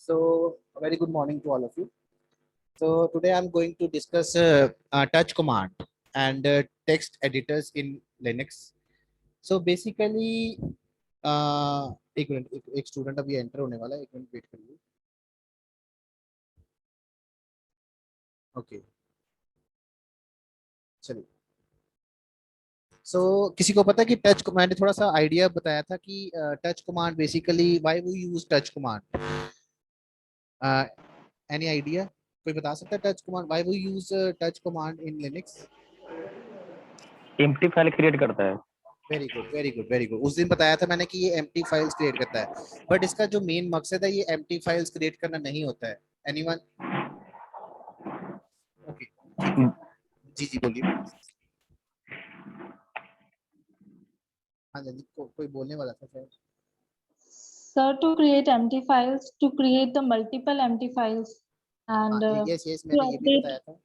So, a very good morning to all of you. So, today I'm going to discuss touch command and text editors in Linux. So, basically, एक minute एक student अभी enter होने वाला है, एक minute wait करिए. Okay, चलिए. सो किसी को पता है कि टच, मैंने थोड़ा सा आइडिया बताया था कि touch command basically why we use touch command. Any idea? कोई बता सकता है touch command, why we use touch command in Linux? Empty file create करता है। Very good, very good, very good. उस दिन बताया था मैंने कि ये एम्प्टी फाइल्स क्रिएट करता है, बट इसका जो मेन मकसद है ये एम्प्टी फाइल्स क्रिएट करना नहीं होता है. एनीवन? ओके, ठीक है. जी जी बोलिए. हाँ जी, कोई बोलने वाला था शायद. Sir, to create empty files, to create the multiple empty files, and yes yes, to मैंने ये भी update, बताया था.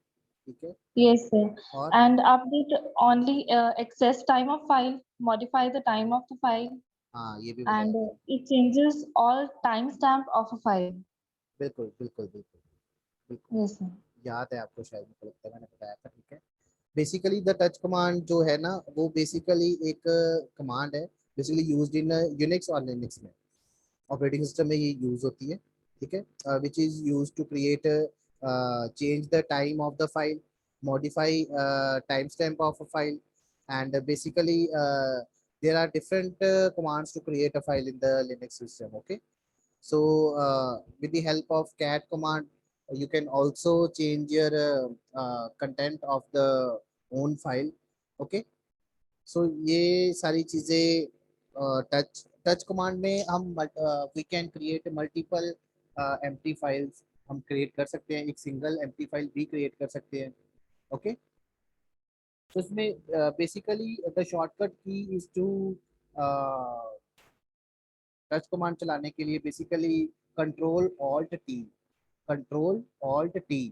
ठीक है. yes, sir, और and update only access time of file, modify the time of the file, हाँ, ये भी बताया and था. it changes all timestamp of a file. बिल्कुल बिल्कुल बिल्कुल बिल्कुल. Yes, sir. याद है आपको शायद, मुझे लगता है मैंने बताया था. ठीक है. बेसिकली द टच कमांड जो है ना, वो बेसिकली एक कमांड है, बेसिकली यूज्ड इन यूनिक्स और लिनक्स में, ऑपरेटिंग सिस्टम में ये यूज होती है. ठीक है. Which is use to create change the time of the file, modify time stamp of a file, and basically there are different commands to create a file in the Linux system. Okay. So with the help of cat command, you can also change your content of the own file. Okay. So ये सारी चीजें touch command में हम we can create multiple empty files हम create कर सकते हैं, एक सिंगल एम्प्टी फाइल भी क्रिएट कर सकते हैं. ओके. तो इसमें basically the shortcut key is to touch command चलाने के लिए basically control alt T, control alt T.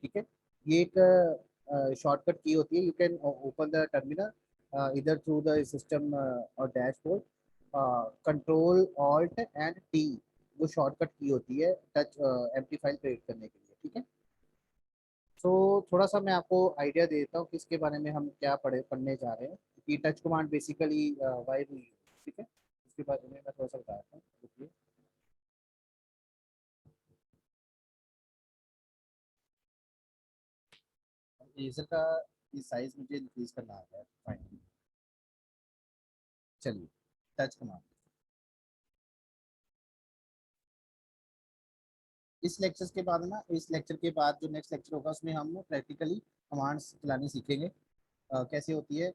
ठीक है. ये एक शॉर्टकट की होती है. You can open the terminal इधर थ्रू द सिस्टम और dashboard. Control alt and T वो शॉर्टकट की होती है टच एम्प्टी फाइल क्रिएट करने के लिए. ठीक है. तो थोड़ा सा मैं आपको आइडिया देता हूँ कि इसके बारे में हम क्या पढ़ने जा रहे हैं कि touch command basically why we. ठीक है. इसके बारे में मैं थोड़ा सा बताता हूँ. रुकिए. लेजर का ये साइज मुझे इंक्रीज करना आता है. फाइन. चलिए. टच कमांड इस लेक्चर के बाद ना, इस लेक्चर के बाद जो नेक्स्ट लेक्चर होगा उसमें हम प्रैक्टिकली कमांड्स चलानी सीखेंगे. कैसे होती है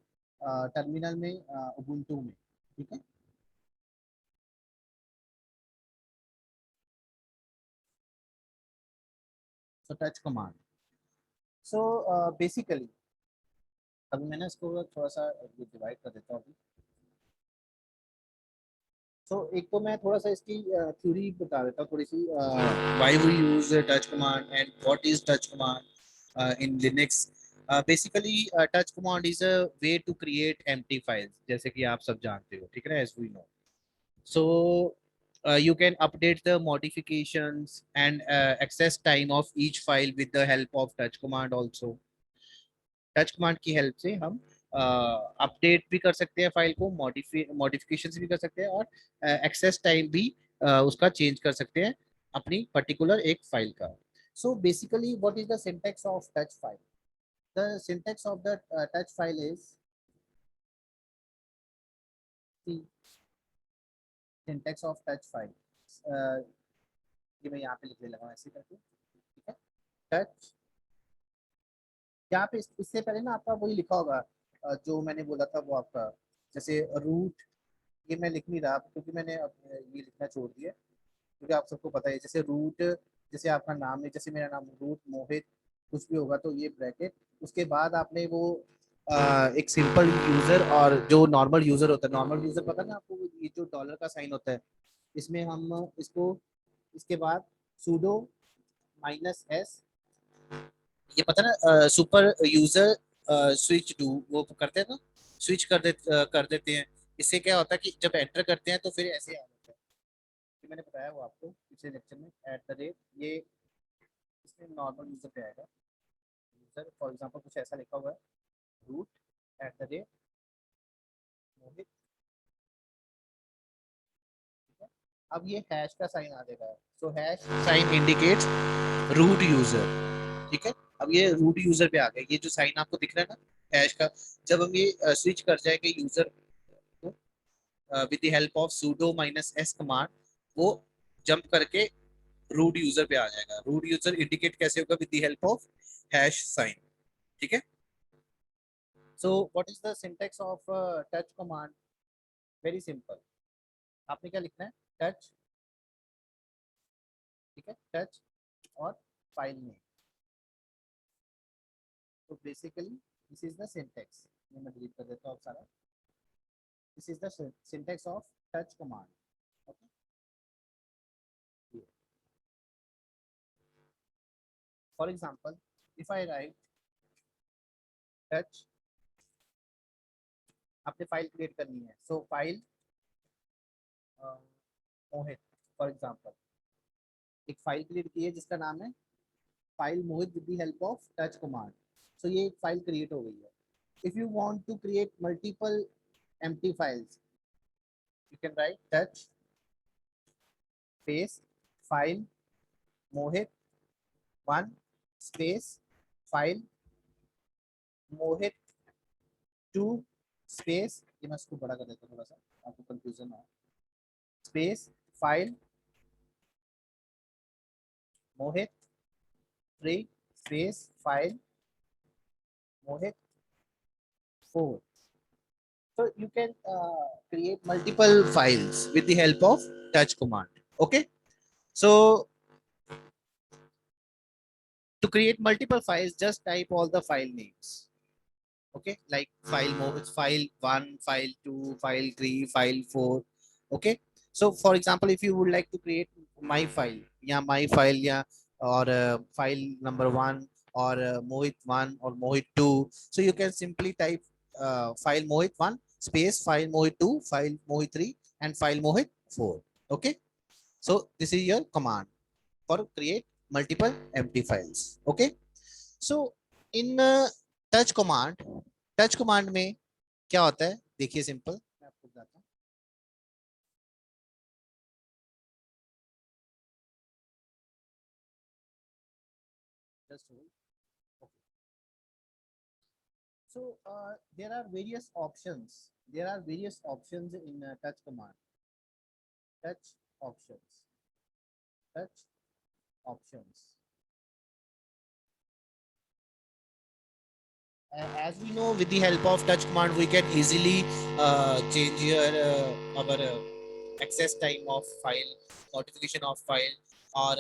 टर्मिनल में, उबुंटू में. ठीक है. So touch command. So basically अभी मैंने इसको थोड़ा सा डिवाइड कर देता हूँ. तो एक तो मैं थोड़ा सा इसकी थ्योरी बता देता हूँ थोड़ी सी. Why we use touch command and what is touch command in Linux. Basically touch command is a way to create empty files, जैसे कि आप सब जानते हो. ठीक है ना, as we know. So you can update the modifications and access time of each file with the help of touch command also. Touch command की हेल्प से हम अपडेट भी कर सकते हैं फाइल को, मॉडिफिकेशंस भी कर सकते हैं और एक्सेस टाइम भी उसका चेंज कर सकते हैं अपनी पर्टिकुलर एक फाइल का. So basically what is the syntax of touch file? The syntax of the touch file is syntax of touch file. ये मैं यहाँ पे लिखने लगा ऐसे करके. ठीक है. टच, यहाँ पे इससे पहले ना आपका वही लिखा होगा जो मैंने बोला था वो आपका, जैसे रूट. ये मैं लिख नहीं रहा क्योंकि मैंने ये लिखना छोड़ दिया, क्योंकि आप सबको पता है जैसे रूट, जैसे आपका नाम है, जैसे मेरा नाम रूट मोहित कुछ भी होगा तो ये ब्रैकेट, उसके बाद आपने वो एक सिंपल यूजर और जो नॉर्मल यूजर होता है, नॉर्मल यूजर पता ना आपको, ये जो डॉलर का साइन होता है इसमें हम इसको, इसके बाद सूडो -s, ये पता ना सुपर यूजर स्विच डू वो करते हैं ना, स्विच कर देते हैं. इससे क्या होता है कि जब एंटर करते हैं तो फिर ऐसे आ जाता है. कि मैंने बताया वो आपको पिछले लेक्चर में, एट द रेट, ये इसमें नॉर्मल यूजर पे आएगा। यूजर फॉर एग्जांपल कुछ ऐसा लिखा हुआ है, root at the rate Mohit, ठीक है। अब ये हैश का साइन आ जाएगा, so hash sign indicates root user, ठीक है। अब ये रूट यूजर पे आ गया, ये जो साइन आपको दिख रहा है ना हैश का, जब हम ये स्विच कर जाएंगे यूजर को with the help of sudo -s command, वो जंप करके रूट यूजर पे आ जाएगा। रूट यूजर इंडिकेट कैसे होगा? With the help of hash sign, ठीक है। So what is the syntax of touch command? Very simple, आपने क्या लिखना है, टच, ठीक है, टच और फाइल नेम। तो basically this is the syntax, मैं डिलीट कर देता हूँ सारा। This is the syntax of touch command, okay. For example if I write touch, आपने फाइल क्रिएट करनी है, so file Mohit, for example एक फाइल क्रिएट की है जिसका नाम है file Mohit with the help of touch command. So ये एक फाइल क्रिएट हो गई है। If you want to create multiple empty files, you can write touch space file mohit 1 space file mohit 2 space, ये मैं इसको बड़ा कर देता हूँ थोड़ा सा आपको कंफ्यूजन ना हो, space file Mohit 3 space file mohit 4. So you can create multiple files with the help of touch command. Okay. So to create multiple files, just type all the file names. Okay, like file 1, file 2, file 3, file 4. Okay. So for example, if you would like to create my file, yeah, my file, yeah, or file number 1, or Mohit 1 or Mohit 2, so you can simply type file Mohit 1 space file Mohit 2, file Mohit 3, and file Mohit 4. Okay. So this is your command for create multiple empty files. Okay. So in touch command में क्या होता है, देखिए simple, मैं आपको बताता हूँ। Just hold. Okay. So there are various options. There are various options in touch command. Touch options. Touch options. As we know, with the help of touch command, we can easily change our access time of file, notification of file, और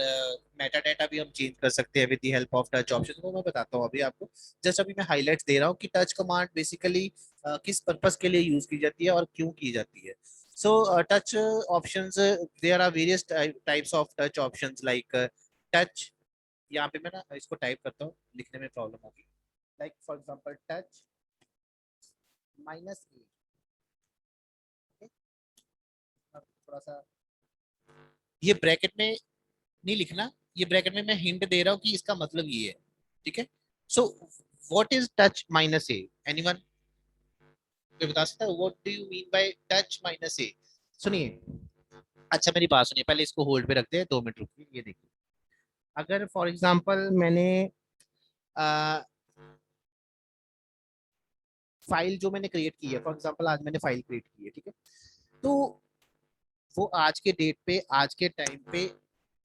Meta data भी हम change कर सकते हैं with the help of touch option. वो मैं बताता हूँ अभी आपको। जस्ट अभी मैं हाईलाइट्स दे रहा हूँ कि टच कमांड बेसिकली किस पर्पस के लिए यूज की जाती है और क्यों की जाती है। So touch options, there are various types of touch options like touch, यहाँ पे मैं ना इसको टाइप करता हूँ, लिखने में प्रॉब्लम होगी। Like for example touch -a, थोड़ा सा ये ब्रैकेट में नहीं लिखना, ये ब्रैकेट में मैं हिंट दे रहा हूँ कि इसका मतलब ये है, ठीक है। So what is touch -a? Anyone कोई बता सकता है what do you mean by touch -a? सुनिए, अच्छा मेरी बात सुनिए, पहले इसको होल्ड पे रखते हैं, 2 मिनट रुकिए। ये देखिए, अगर फॉर एग्जांपल मैंने फाइल जो मैंने क्रिएट की है, फॉर एग्जांपल आज मैंने फाइल क्रिएट की है, ठीक है, तो वो आज के डेट पे, आज के टाइम पे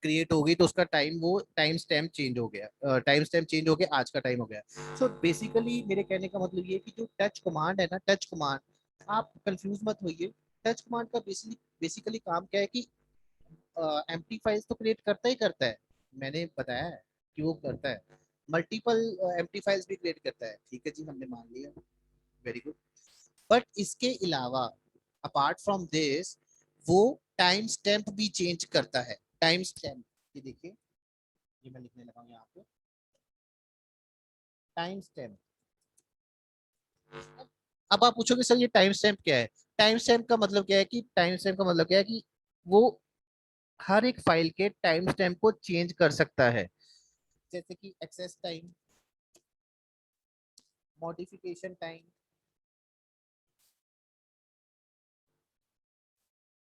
क्रिएट हो गई, तो उसका टाइम, वो टाइम स्टैम्प चेंज हो गया, टाइम स्टैम्प चेंज हो गया, आज का टाइम हो गया। सो बेसिकली मेरे कहने का मतलब ये है कि जो टच कमांड है ना, टच कमांड, आप कंफ्यूज मत होइए। टच कमांड का बेसिकली काम क्या है कि एम्प्टी फाइल्स तो क्रिएट करता ही करता है, मैंने बताया है कि वो करता है, मल्टीपल एम्प्टी फाइल्स भी क्रिएट करता है, ठीक है जी, हमने मान लिया, वेरी गुड। बट इसके अलावा, अपार्ट फ्रॉम दिस, वो टाइम स्टैम्प भी चेंज करता है। टाइम स्टैम्प, ये देखिए, ये मैं लिखने लगा हूँ यहाँ पे, टाइम स्टैम्प। अब आप पूछोगे सर ये टाइम स्टैम्प क्या है? टाइम स्टैम्प का मतलब क्या है कि टाइम स्टैम्प का मतलब क्या है कि वो हर एक फाइल के टाइम स्टैम्प को चेंज कर सकता है, जैसे कि access time, modification time,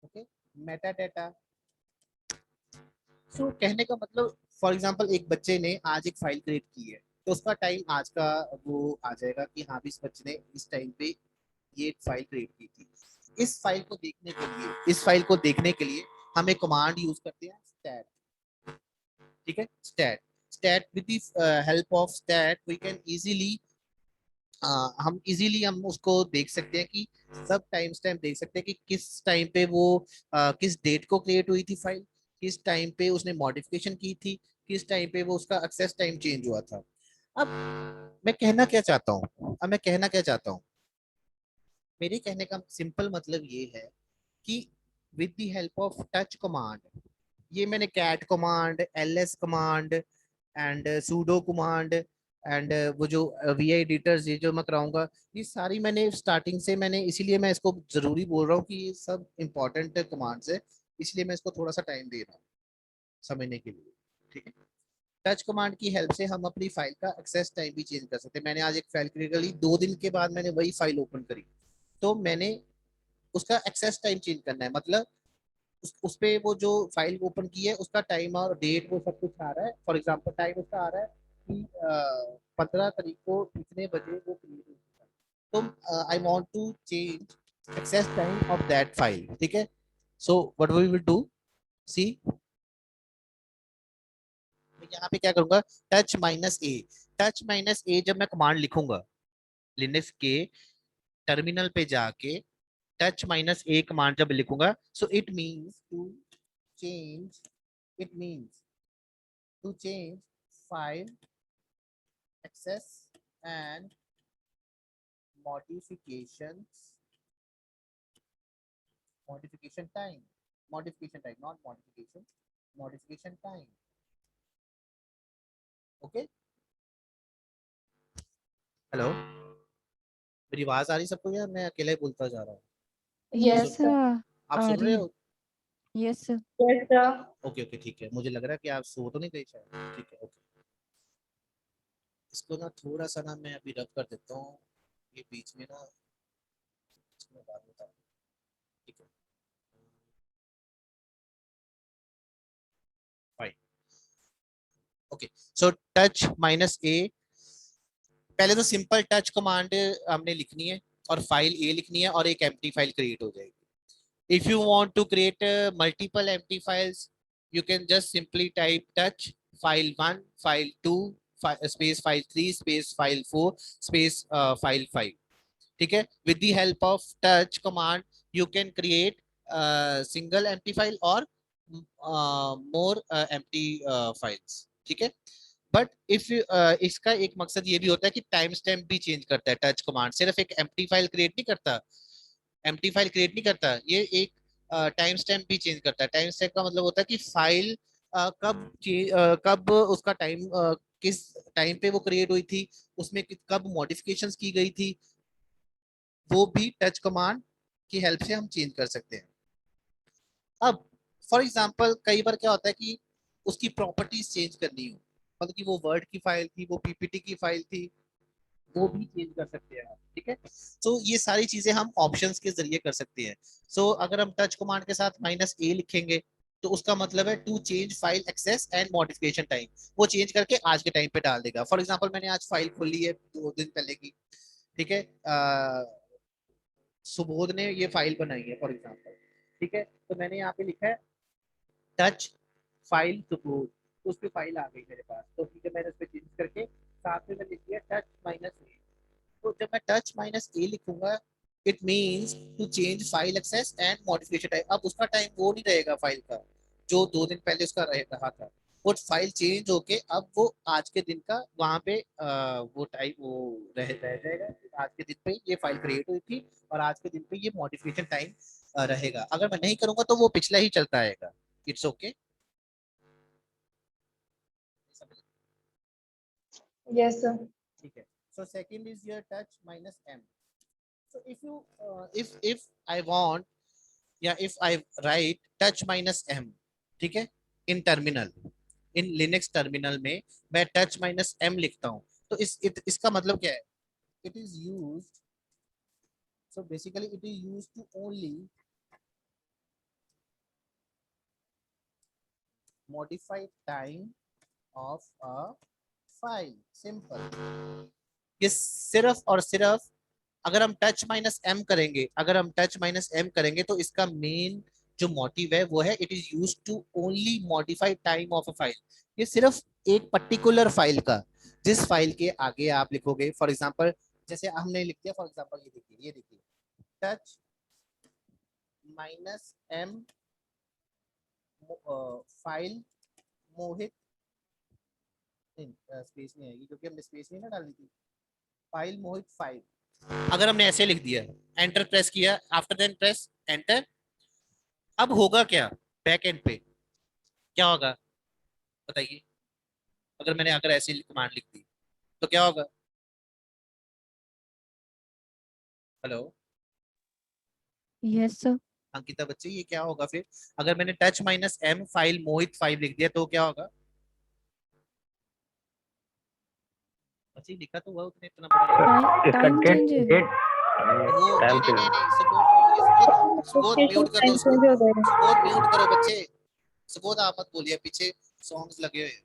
okay, meta data. So कहने का मतलब, फॉर एग्जांपल एक बच्चे ने आज एक फाइल क्रिएट की है, तो उसका टाइम आज का वो आ जाएगा कि हाँ भी इस बच्चे ने इस टाइम पे ये फाइल क्रिएट की थी। इस फाइल को देखने के लिए हम एक कमांड यूज करते हैं, स्टैट। ठीक है, stat. Stat with the help of stat we can easily, हम उसको देख सकते हैं कि सब टाइम स्टैम्प देख सकते हैं कि किस टाइम पे वो किस डेट को क्रिएट हुई थी फाइल, किस टाइम पे उसने मॉडिफिकेशन की थी, किस टाइम पे वो उसका एक्सेस टाइम चेंज हुआ था। अब मैं कहना क्या चाहता हूँ, मेरे कहने का सिंपल मतलब ये है कि with the help of touch command, ये मैंने cat command, LS command and sudo command and वो जो वी आई एडिटर्स ये जो मैं कराऊंगा, ये सारी मैंने स्टार्टिंग से मैंने, इसीलिए मैं इसको जरूरी बोल रहा हूँ कि ये सब इंपॉर्टेंट कमांड्स है, इसलिए मैं इसको थोड़ा सा टाइम दे रहा हूँ समझने के लिए। ठीक है, टच कमांड की हेल्प से हम अपनी फाइल का एक्सेस टाइम भी चेंज कर सकते हैं। मैंने आज एक फाइल क्रिएट करी, 2 दिन के बाद मैंने वही फाइल ओपन करी, तो मैंने उसका एक्सेस टाइम चेंज करना है, मतलब उस पे वो जो फाइल ओपन की है उसका टाइम और डेट वो सब कुछ आ रहा है। फॉर एग्जांपल टाइम उसका आ रहा है कि 15 तारीख को इतने बजे वो क्रिएट हुई थी। तो I want to change access time of that file. ठीक है, so what we will do, see, मैं यहाँ पे क्या करूंगा, टच -a। टच -a जब मैं कमांड लिखूंगा लिनक्स के टर्मिनल पे जाके, टच -a कमांड जब लिखूंगा, सो change it means to change file access and modifications, not modification, modification time। Okay, hello, मेरी आवाज आ रही सबको या मैं अकेला ही बोलता जा रहा हूँ? Yes, Yes, सुन, sir. आप सुन रहे Ari. हो? Yes, sir. Yes, sir. Okay okay ठीक है, मुझे लग रहा है कि आप सो तो नहीं गए शायद। ठीक है, ओके, इसको ना थोड़ा सा ना मैं अभी रब कर देता हूँ, ये बीच में ना इसमें बात बता। ठीक है, fine, okay. So touch -a, पहले तो सिंपल टच कमांड हमने लिखनी है और फाइल ए लिखनी है और एक एम्प्टी फाइल क्रिएट हो जाएगी। If you want to create multiple empty files, you can just simply type touch file1, file2, space file3, space file4, space file5। ठीक है, with the help of touch command you can create single empty file और more empty files. ठीक है, but if इसका एक मकसद ये भी होता है कि टाइम स्टैम्प भी चेंज करता है टच कमांड, सिर्फ एक एम्प्टी फाइल क्रिएट नहीं करता, ये एक टाइम स्टैम्प भी चेंज करता है। टाइम स्टैम्प का मतलब होता है कि फाइल कब उसका टाइम, किस टाइम पे वो क्रिएट हुई थी, उसमें कब मॉडिफिकेशंस की गई थी, वो भी टच कमांड की हेल्प से हम चेंज कर सकते हैं। अब फॉर एग्जांपल कई बार क्या होता है कि उसकी प्रॉपर्टीज चेंज करनी हो, मतलब कि वो वर्ड की फाइल थी, वो पीपीटी की फाइल थी, वो भी चेंज कर सकते हैं आप। ठीक है, तो ये सारी चीजें हम ऑप्शंस के जरिए कर सकते हैं। अगर हम टच कमांड के साथ -a लिखेंगे तो उसका मतलब है to change file access and modification time, वो चेंज करके आज के टाइम पे डाल देगा। फॉर एग्जांपल मैंने आज फाइल खोली है 2 दिन पहले की। ठीक है, सुबोध ने ये फाइल बनाई है फॉर एग्जांपल। ठीक है, तो मैंने यहाँ पे लिखा है टच फाइल सुबोध, तो उस पर फाइल आ गई मेरे पास, तो ठीक है मैंने उस पर चेंज करके साथ में मैं लिख दिया टच-a। तो जब मैं टच-a लिखूंगा, it means to change file access and modification time. अब उसका टाइम वो नहीं रहेगा फाइल का जो 2 दिन पहले उसका रहा था, वो फाइल चेंज होके अब वो आज के दिन का वहां पे वो टाइम वो रह जाएगा। आज के दिन पे ये फाइल क्रिएट हुई थी और आज के दिन पे ये मॉडिफिकेशन टाइम रहेगा। अगर मैं नहीं करूंगा तो वो पिछला ही चलता आएगा। It's okay. Yes, sir. ठीक है, so second is your touch. So if I want, yeah, if I write touch -m, ठीक है, इन टर्मिनल, इन लिनक्स टर्मिनल में मैं टच माइनस एम लिखता हूँ, तो इसका मतलब क्या है, it is use, so basically it is use to only modify time of a file, simple. ये सिर्फ और सिर्फ अगर हम टच माइनस एम करेंगे, अगर हम टच माइनस एम करेंगे तो इसका मेन जो मोटिव है वो है it is use to only modify time of a file. ये सिर्फ एक पर्टिकुलर फाइल का, जिस फाइल के आगे आप लिखोगे, फॉर एग्जांपल जैसे हमने लिख दिया, फॉर एग्जांपल ये देखिए टच माइनस एम फाइल मोहित, स्पेस नहीं आएगी क्योंकि हमने स्पेस नहीं ना डाली थी, फाइल मोहित फाइल, अगर हमने ऐसे लिख दिया, एंटर प्रेस किया, आफ्टर देन प्रेस एंटर, अब होगा क्या बैक एंड पे, क्या होगा बताइए, अगर मैंने अगर ऐसी कमांड लिख दी तो क्या होगा? Hello yes sir. अंकिता बच्चे, ये क्या होगा फिर, अगर मैंने टच माइनस एम फाइल मोहित फाइल लिख दिया तो क्या होगा? बच्चे लिखा तो हुआ उसने इतना बड़ा, टाइम चेंज है। डेट वो टाइम नहीं नहीं चेंज। नहीं नहीं, सुबोध ये सुबोध, सुबोध नोटिफिकेशन म्यूट कर लो, टाइम चेंज हो जाएगा। सुबोध म्यूट करो बच्चे, सुबोध आप मत बोलिए, पीछे सॉन्ग्स लगे हुए हैं।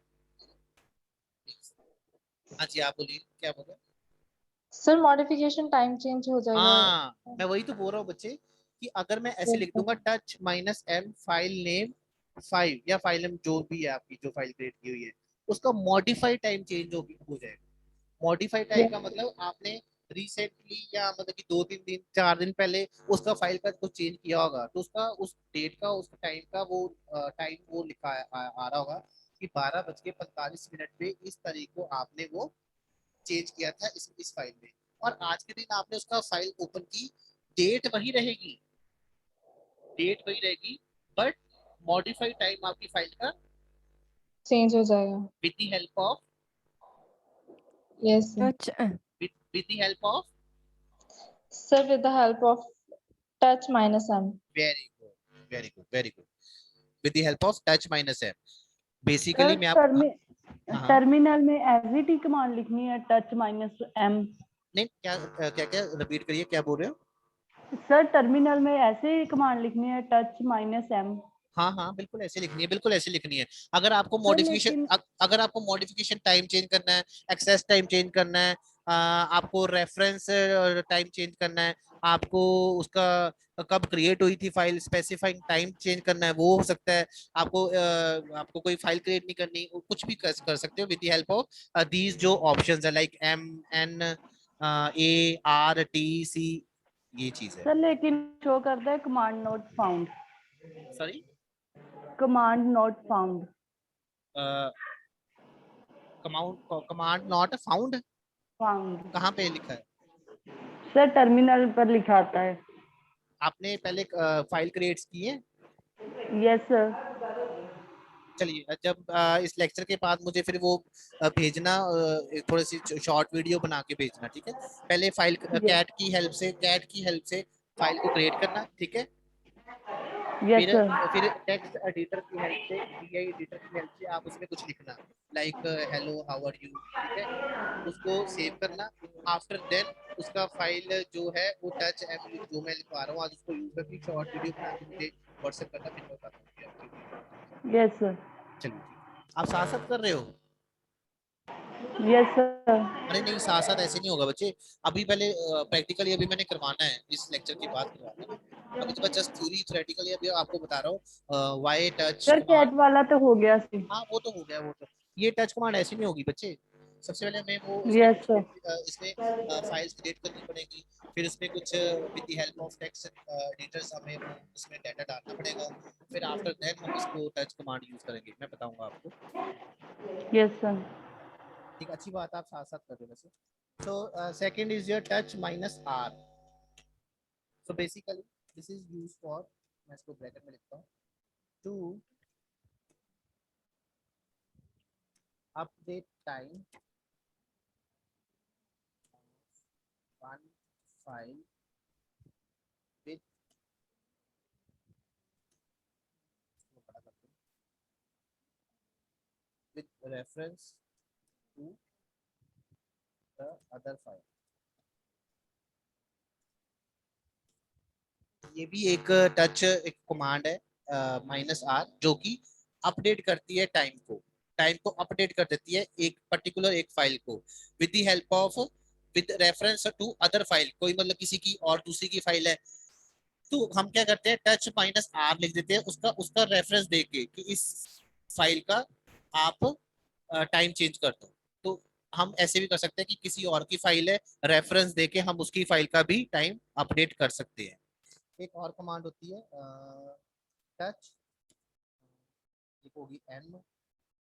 हाँ जी आप बोलिए, क्या बोल रहे हैं? सर मॉडिफिकेशन टाइम चेंज हो जाएगा। हाँ मैं वही तो बोल रहा हूँ बच्चे, कि अगर मैं ऐसे लिख दूंगा touch minus M file name 5 या फाइल नेम जो भी है आपकी जो फाइल क्रिएट की हुई है, उसका मॉडिफाई टाइम चेंज हो जाएगा। मॉडिफाई टाइम का मतलब आपने रिसेंटली या मतलब कि 2-3 दिन 4 दिन पहले उसका फाइल का कुछ चेंज किया होगा, तो उसका उस डेट का उसका टाइम का वो टाइम वो लिखा आ रहा होगा कि 12:45 पे इस तारीख को आपने वो चेंज किया था इस फाइल में, और आज के दिन आपने उसका फाइल ओपन की, डेट वही रहेगी, डेट वही रहेगी, बट मॉडिफाई टाइम आपकी फाइल का चेंज हो जाएगा। With the help of, yes touch with the help of, sir with the help of touch minus M. very good very good very good, with the help of touch minus m, sir basically मैं आप, हाँ terminal में एवरीटी command लिखनी है touch minus M. नहीं क्या क्या क्या रिपीट करिए, क्या बोल रहे हो? सर टर्मिनल में ऐसे ही कमांड लिखनी है टच माइनस एम। हाँ हाँ बिल्कुल ऐसे लिखनी है, बिल्कुल ऐसे लिखनी है। अगर आपको सर मॉडिफिकेशन लेकिन अगर आपको मॉडिफिकेशन टाइम चेंज करना है, एक्सेस टाइम चेंज करना है, आपको रेफरेंस टाइम चेंज करना है, आपको उसका कब क्रिएट हुई थी फाइल स्पेसिफाइंग टाइम चेंज करना है, वो हो सकता है। आपको कोई फाइल क्रिएट नहीं करनी, कुछ भी कर सकते हो with the help of these जो ऑप्शंस है like M N A R T C, ये चीज है। सर लेकिन शो करता है command not found. Sorry, command not found. Command not found, found कहाँ पे लिखा है? सर टर्मिनल पर लिखा आता है। आपने पहले फाइल क्रिएट की है? Yes sir. चलिए जब इस लेक्चर के बाद मुझे फिर वो भेजना, थोड़ी सी शॉर्ट वीडियो बना के भेजना, ठीक है? पहले फाइल कैट की हेल्प से फाइल को क्रिएट करना, ठीक है? यस फिर सर। फिर टेक्स्ट एडिटर की हेल्प से, टीआई एडिटर की हेल्प से आप उसमें कुछ लिखना, like hello how are you, ठीक है? उसको सेव करना, आफ्टर देन उसका फाइल जो है वो टच एम जो मैं लिखवा रहा हूँ आज उसको यूज करके शॉर्ट वीडियो बना के मुझे व्हाट्सएप करना, फिर मैं बताता हूँ कि आप क्यों नहीं करते। Yes sir. चलिए ठीक है, आप साथ साथ कर रहे हो? Yes sir. अरे नहीं साथ साथ ऐसे नहीं होगा बच्चे, अभी पहले प्रैक्टिकली अभी मैंने करवाना है, इस लेक्चर के बाद करवाना है, अभी तो मैं जस्ट थ्योरी थ्योरेटिकली अभी आपको बता रहा हूँ why touch sir command. Cat वाला तो हो गया सी। हाँ वो तो हो गया, वो तो ये टच कमांड ऐसी नहीं होगी बच्चे, सबसे पहले हमें वो इसमें यस कुछ सर। इसमें फाइल्स क्रिएट करनी पड़ेगी, फिर उसमें कुछ with the help of text editors हमें वो उसमें डाटा डालना पड़ेगा, फिर आफ्टर देन हम इसको टच कमांड यूज करेंगे, मैं बताऊंगा आपको। Yes sir. ठीक, अच्छी बात, आप साथ साथ कर रहे हो वैसे। So second is your touch minus R, so basically this is use for, मैं इसको ब्रैकेट में लिखता हूँ, to update time one file with with reference to the other file। ये भी एक टच एक कमांड है -r जो कि अपडेट करती है टाइम को अपडेट कर देती है एक पर्टिकुलर एक फाइल को with the help of with reference to other file. कोई मतलब किसी की और दूसरी की फाइल है तो हम क्या करते हैं टच -r लिख देते हैं उसका उसका रेफरेंस देके कि इस फाइल का आप टाइम चेंज कर दो। तो हम ऐसे भी कर सकते हैं कि किसी और की फाइल है रेफरेंस देके हम उसकी फाइल का भी टाइम अपडेट कर सकते हैं। एक और कमांड होती है टच, एक होगी एम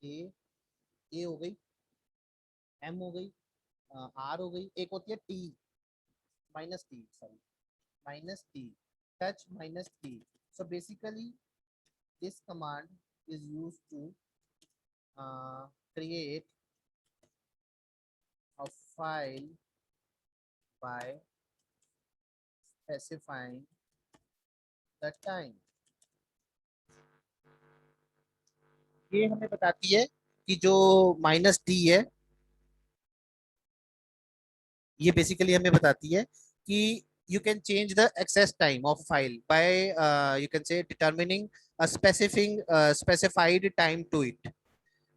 ए हो गई, एम हो गई, आर हो गई, एक होती है T -t touch -t। so basically this command is used to create a file by specifying the time। ये हमें बताती है कि जो -t है ये बेसिकली हमें बताती है कि you can change the access time of file by you can say determining a specified time to it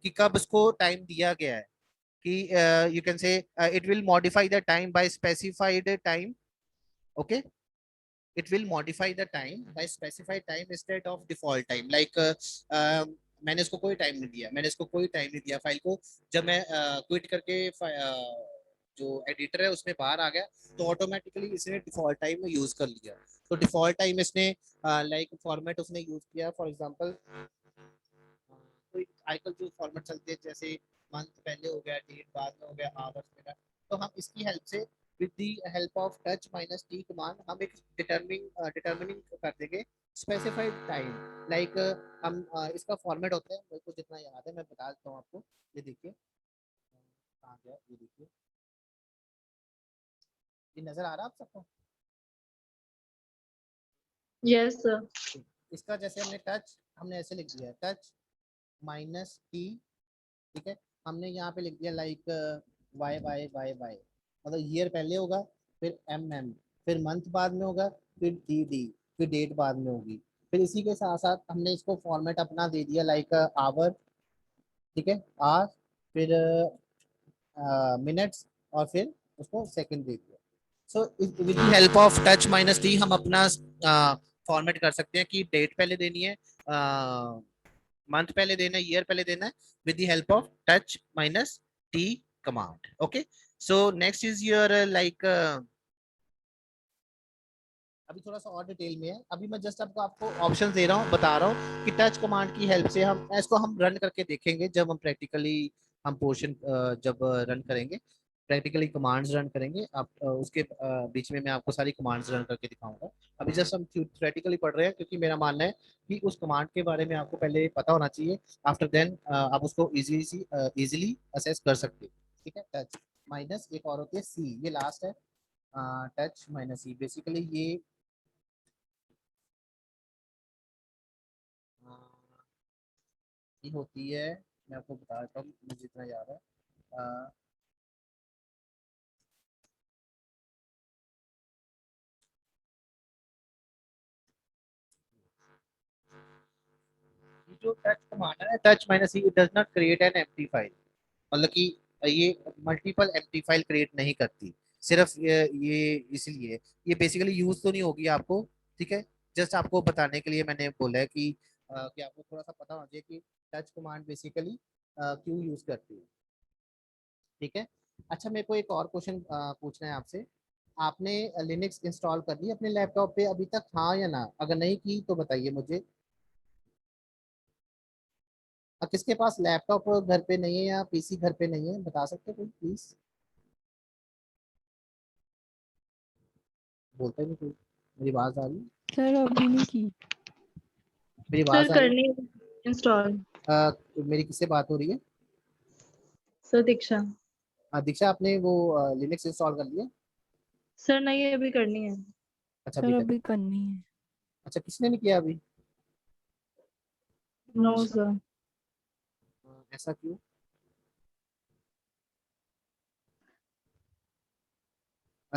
कि कब उसको टाइम दिया गया है कि you can say it will modify the time by specified time। okay, it will modify the time by specified time instead of default time like मैंने इसको कोई टाइम नहीं दिया, फाइल को जब मैं क्विट करके जो एडिटर है उसमें बाहर आ गया तो ऑटोमेटिकली इसने डिफॉल्ट टाइम में यूज कर लिया। तो डिफॉल्ट टाइम इसने लाइक फॉर्मेट उसने यूज किया फॉर एग्जांपल कोई आजकल जो फॉर्मेट चलते हैं जैसे मंथ पहले हो गया, डेट बाद में हो गया, आवर्स मिनट। तो हम इसकी हेल्प से with the help of touch -t command हम एक determining कर देंगे specified time like हम इसका फॉर्मेट होता है मेरे को जितना याद है मैं बता देता हूँ आपको। ये देखिए कहाँ गया, ये देखिए ये नजर आ रहा है आप सबको? Yes, sir. इसका जैसे हमने ऐसे लिख दिया है टच -t, ठीक है। हमने यहाँ पे लिख दिया लाइक y मतलब ईयर पहले होगा, फिर फिर मंथ बाद में होगा, फिर फिर डेट बाद में होगी। फिर इसी के साथ साथ हमने इसको फॉर्मेट अपना दे दिया लाइक आवर, ठीक है, आवर, फिर मिनट्स और फिर उसको सेकंड दे दिया। So with the help of touch -t हम अपना फॉर्मेट कर सकते हैं कि डेट पहले देनी है, मंथ पहले देना है, ईयर पहले देना है with the help of touch -t command। okay, so next is your like अभी थोड़ा सा और डिटेल में है, अभी मैं जस्ट आपको ऑप्शन दे रहा हूँ, बता रहा हूँ कि टच कमांड की हेल्प से हम इसको हम रन करके देखेंगे जब हम प्रैक्टिकली हम पोर्शन जब रन करेंगे, प्रैक्टिकली कमांड्स रन करेंगे आप उसके बीच में मैं आपको सारी कमांड्स रन करके दिखाऊंगा। अभी जस्ट हम थ्योरेटिकली पढ़ रहे हैं क्योंकि मेरा मानना है कि उस कमांड के बारे में आपको पहले पता होना चाहिए, आफ्टर देन आप उसको इजीली असेस कर सकते हैं। ठीक है, टच माइनस एक और होती है सी, ये लास्ट है टच -c। बेसिकली ये होती है, मैं आपको बता देता हूँ मुझे जितना याद है ये जो टच कमांड है touch -c it does not create an empty file, मतलब कि ये मल्टीपल एम्प्टी फाइल क्रिएट नहीं करती, सिर्फ ये इसलिए ये बेसिकली यूज तो नहीं होगी आपको। ठीक है, जस्ट आपको बताने के लिए मैंने बोला है कि आपको थोड़ा सा पता होना चाहिए कि टच कमांड बेसिकली क्यों यूज करती है। ठीक है, अच्छा मेरे को एक और क्वेश्चन पूछना है आपसे, आपने लिनक्स इंस्टॉल कर ली अपने लैपटॉप पे अभी तक, हाँ या ना? अगर नहीं की तो बताइए मुझे। किसके पास लैपटॉप घर पे नहीं है या पीसी घर पे नहीं है, बता सकते हो कोई प्लीज? बोलते नहीं कोई। मेरी आवाज आ रही है? सर अभी नहीं की। मेरी सर आवाज आ रही करनी इंस्टॉल। है? मेरी किससे बात हो रही है? सर दीक्षा। दीक्षा आपने वो लिनक्स इंस्टॉल कर लिया? सर नहीं अभी करनी है। अच्छा सर अभी अभी करनी है। अच्छा किसने नहीं किया अभी? No sir. ऐसा क्यों?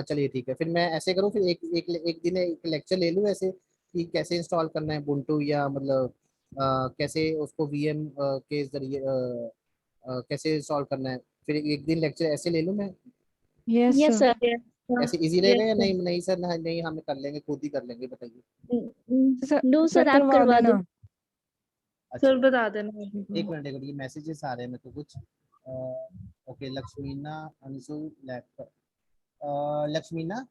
चलिए ठीक है, फिर मैं ऐसे करूँ, फिर एक दिन एक लेक्चर ले लूँ ऐसे कि कैसे इंस्टॉल करना है बुंटू, या मतलब कैसे उसको वीएम के जरिए कैसे इंस्टॉल करना है, फिर एक दिन लेक्चर ऐसे ले लूँ मैं। Yes Yes, sir. sir. Yes, sir. ऐसे इजी रहेगा Yes, या sir. नहीं? नहीं सर, नहीं नहीं, हम कर लेंगे, खुद ही कर लेंगे, बताइए। सर No, सर sir, आप करवा करवा देना। दो। अच्छा, सर बता देना एक मिनट, एक मिनट, ये मैसेजेस आ रहे हैं मेरे को कुछ। Okay, Lakshmina Anshu laptop, Lakshmina,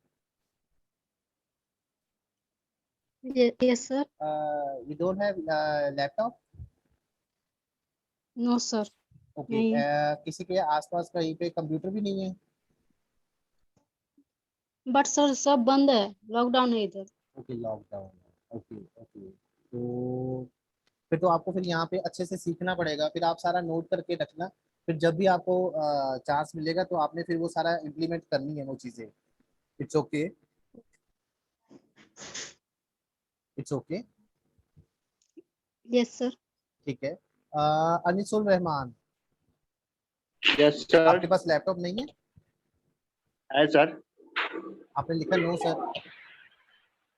Yes, sir. You don't have laptop? No, sir. Okay, नहीं। किसी के आसपास कहीं पे कंप्यूटर भी नहीं है? बट सर सब बंद है, लॉकडाउन है इधर। ओके, लॉकडाउन, ओके ओके, तो फिर तो आपको फिर यहाँ पे अच्छे से सीखना पड़ेगा, फिर आप सारा नोट करके रखना, फिर जब भी आपको चांस मिलेगा तो आपने फिर वो सारा इम्प्लीमेंट करनी है वो चीज़ें। It's okay, it's okay, yes sir. ठीक है। Anisul Rahman, yes sir. आपके पास लैपटॉप नहीं है? है सर। आपने लिखा नो सर।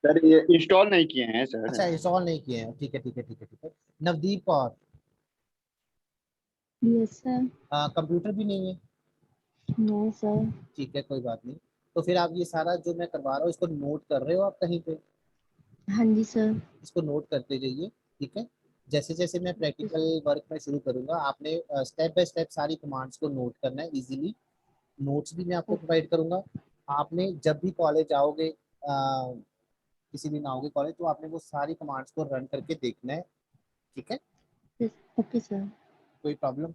सर ये इंस्टॉल नहीं किए हैं सर। अच्छा, इंस्टॉल नहीं किए हैं, ठीक है ठीक है ठीक है ठीक है। Navdeep Kaur, yes sir. Computer भी नहीं है? No sir. ठीक है, कोई बात नहीं। तो फिर आप ये सारा जो मैं करवा रहा हूँ इसको नोट कर रहे हो आप कहीं पे? हाँ जी सर। इसको नोट करते जाइए, ठीक है। जैसे जैसे मैं प्रैक्टिकल वर्क में शुरू करूंगा, आपने स्टेप बाय स्टेप सारी कमांड्स को नोट करना है इजीली। नोट्स भी मैं आपको प्रोवाइड करूंगा। आपने जब भी कॉलेज आओगे, किसी दिन आओगे कॉलेज, तो आपने वो सारी कमांड्स को रन करके देखना है, ठीक है। Okay sir. कोई प्रॉब्लम?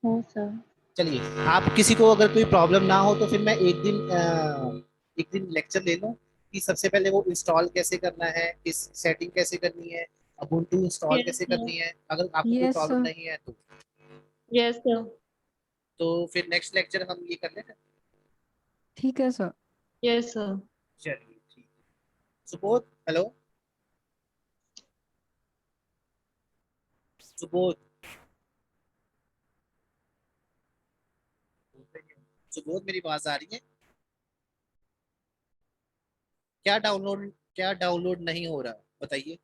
हाँ सर। चलिए, आप किसी को अगर कोई प्रॉब्लम ना हो तो फिर मैं एक दिन लेक्चर ले लूँ कि सबसे पहले वो इंस्टॉल कैसे करना है, किस सेटिंग कैसे करनी है, ubuntu इंस्टॉल यस कैसे सर। करनी है, अगर आपको कोई यस प्रॉब्लम सर। नहीं है तो। Yes sir. तो फिर नेक्स्ट लेक्चर हम ये कर लेंगे। ठीक है सर। Yes sir. चलिए ठीक है। सुबोध, हेलो सुबोध, सुबोध, मेरी आवाज आ रही है? क्या डाउनलोड, क्या डाउनलोड नहीं हो रहा, बताइए।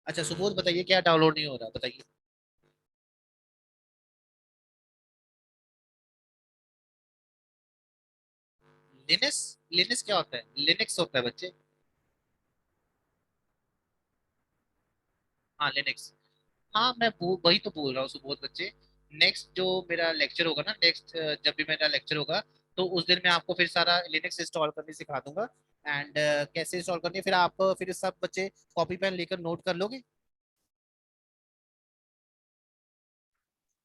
अच्छा सुबोध, बताइए क्या डाउनलोड नहीं हो रहा, बताइए। लिनक्स, लिनक्स क्या होता है? लिनक्स होता है बच्चे। हाँ लिनक्स, हाँ मैं वही तो बोल रहा हूँ सुबोध बच्चे। नेक्स्ट जो मेरा लेक्चर होगा ना, नेक्स्ट जब भी मेरा लेक्चर होगा, तो उस दिन मैं आपको फिर सारा लिनक्स इंस्टॉल करने सिखा दूंगा। एंड कैसे इंस्टॉल करनी है, फिर आप फिर सब बच्चे कॉपी पेन लेकर नोट कर लोगे।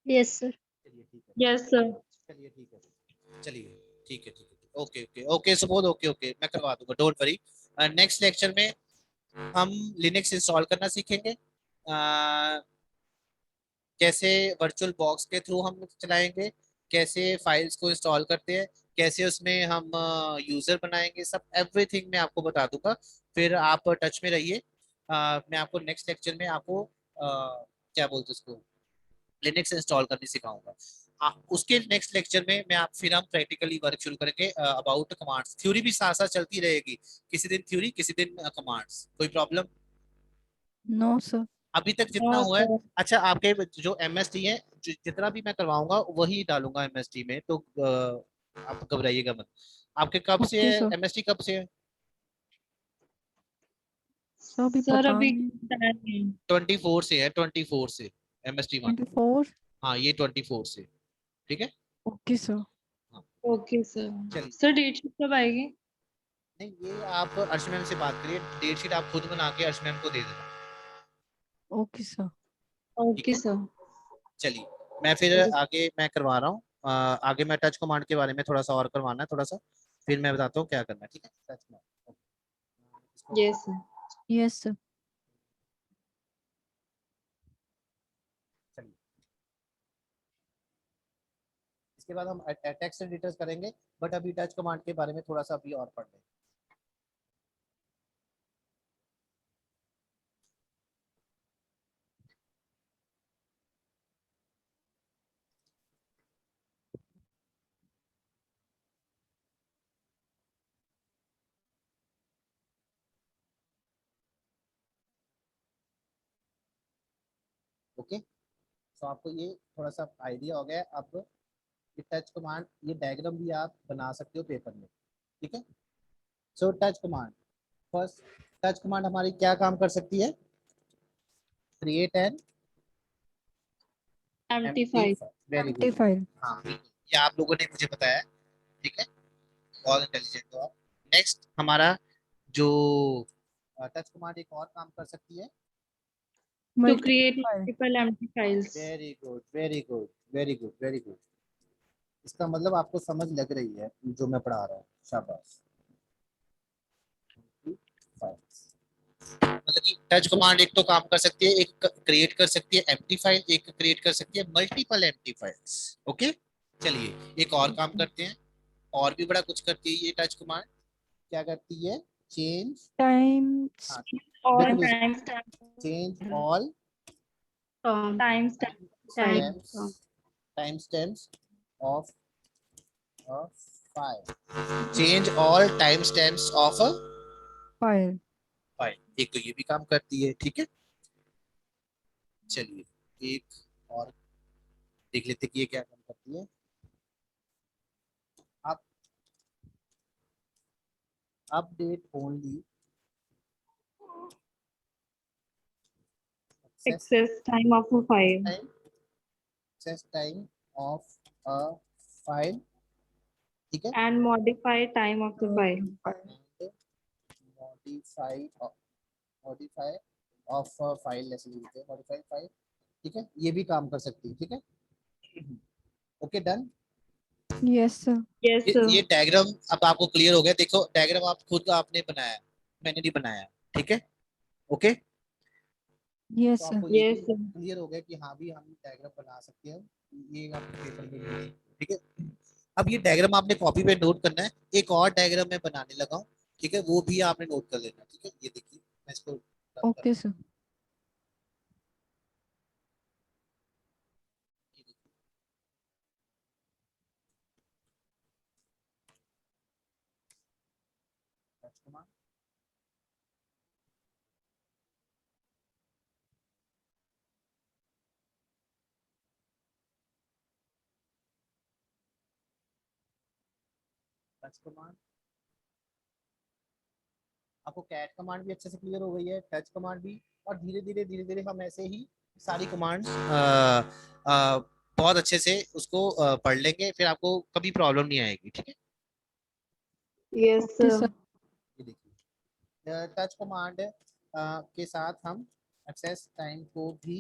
Yes sir. चलिए ठीक है, यस सर। चलिए ठीक है, चलिए ठीक है ठीक है, okay okay okay Subodh, okay okay, मैं करवा दूंगा, डोंट वरी। नेक्स्ट लेक्चर में हम लिनक्स इंस्टॉल करना सीखेंगे, कैसे वर्चुअल बॉक्स के थ्रू हम चलाएंगे, कैसे फाइल्स को इंस्टॉल करते हैं, कैसे उसमें हम यूजर बनाएंगे, सब एवरीथिंग मैं आपको बता दूंगा। फिर आप टच में रहिए। मैं आपको नेक्स्ट लेक्चर में आपको क्या बोलते हैं उसको, लिनक्स इंस्टॉल करनी सिखाऊंगा। उसके नेक्स्ट लेक्चर में मैं आप फिर हम प्रैक्टिकली वर्क शुरू करेंगे अबाउट कमांड्स। थ्योरी भी साथ साथ चलती रहेगी, किसी दिन थ्योरी किसी दिन कमांड्स, कोई प्रॉब्लम? No sir. अभी तक जितना हाँ हुआ है। सर। अच्छा, आपके जो एमएसटी है, जितना भी मैं करवाऊंगा वही डालूंगा एमएसटी में, तो आप घबराइएगा मत। आपके कब से ओके है सर। एमएसटी, कब से है? सर अभी सर पता अभी नहीं। बताया नहीं। 24 से है, 24 से एमएसटी 1। 24। हाँ ये 24 से, ठीक है। Okay sir. हाँ ओके सर। चलिए, सर डेट शीट कब आएगी? नहीं ये आप अर्श मैम से बात करिए, डेट शीट आप खुद बना के अर्श मैम को दे देना, ओके सर। ठीक ओके है। सर। चलिए, मैं फिर आगे मैं करवा रहा हूँ, आगे मैं टच कमांड के बारे में थोड़ा सा और करवाना है थोड़ा सा, फिर मैं बताता हूँ क्या करना है, ठीक है। टच कमांड, इसको यस सर। Yes sir. चलिए, इसके बाद हम टेक्स्ट एडिटर्स करेंगे, बट अभी टच कमांड के बारे में थोड़ा सा अभी और पढ़ लें। ओके, सो आपको ये थोड़ा सा आइडिया हो गया। अब ये टच कमांड, ये डायग्राम भी आप बना सकते हो पेपर में, ठीक है। So touch command, first touch command हमारी क्या काम कर सकती है? Create an empty file. Very empty good. file. हाँ, ये आप लोगों ने मुझे बताया, ठीक है, बहुत इंटेलिजेंट हो आप। नेक्स्ट हमारा जो टच कमांड एक और काम कर सकती है, To Multiple create file. multiple empty files. Very good very good very good very good. इसका मतलब आपको समझ लग रही है जो मैं पढ़ा रहा हूँ, शाबाश। मतलब कि टच कमांड एक तो काम कर सकती है, एक क्रिएट कर सकती है एम्प्टी फाइल, एक क्रिएट कर सकती है मल्टीपल एम्प्टी फाइल्स। ओके, चलिए एक और काम करते हैं, और भी बड़ा कुछ करती है ये टच कमांड। क्या करती है? Change Times. All देखो, timestamp. Change all Timestamp. Time stamps of a file, change all time stamps of a File. File, एक तो ये भी काम करती है, ठीक है। चलिए एक और देख लेते कि ये क्या काम करती है। आप update only Access time of a file. access time of a file, ठीक है। And modify time of the file. Modify modify of file, ऐसे लिखते हैं मॉडिफाई फाइल, ठीक है, ये भी काम कर सकती है, ठीक है। Okay done. Yes, sir. Yes, sir. ये डायग्राम अब आपको क्लियर हो गया। देखो डायग्राम आप खुद आपने बनाया, मैंने नहीं बनाया, ठीक है। ओके, Yes, तो sir. आपको ये Yes, sir. क्लियर हो गया कि हाँ भी हम डायग्राम बना सकते हैं, ये आपके पेपर में भी है, ठीक है। अब ये डायग्राम आपने कॉपी पे नोट करना है, एक और डायग्राम मैं बनाने लगा हूँ, ठीक है, वो भी आपने नोट कर लेना, ठीक है। ये देखिए मैं इसको रन कर- Okay, sir. ये देखिए। राजकुमार, राजकुमार, आपको कैट कमांड भी अच्छे से क्लियर हो गई है, टच कमांड भी, और धीरे धीरे हम ऐसे ही सारी कमांड्स बहुत अच्छे से उसको पढ़ लेंगे, फिर आपको कभी प्रॉब्लम नहीं आएगी, ठीक है। Yes, Okay, sir. sir. ये देखिए टच कमांड के साथ हम एक्सेस टाइम को भी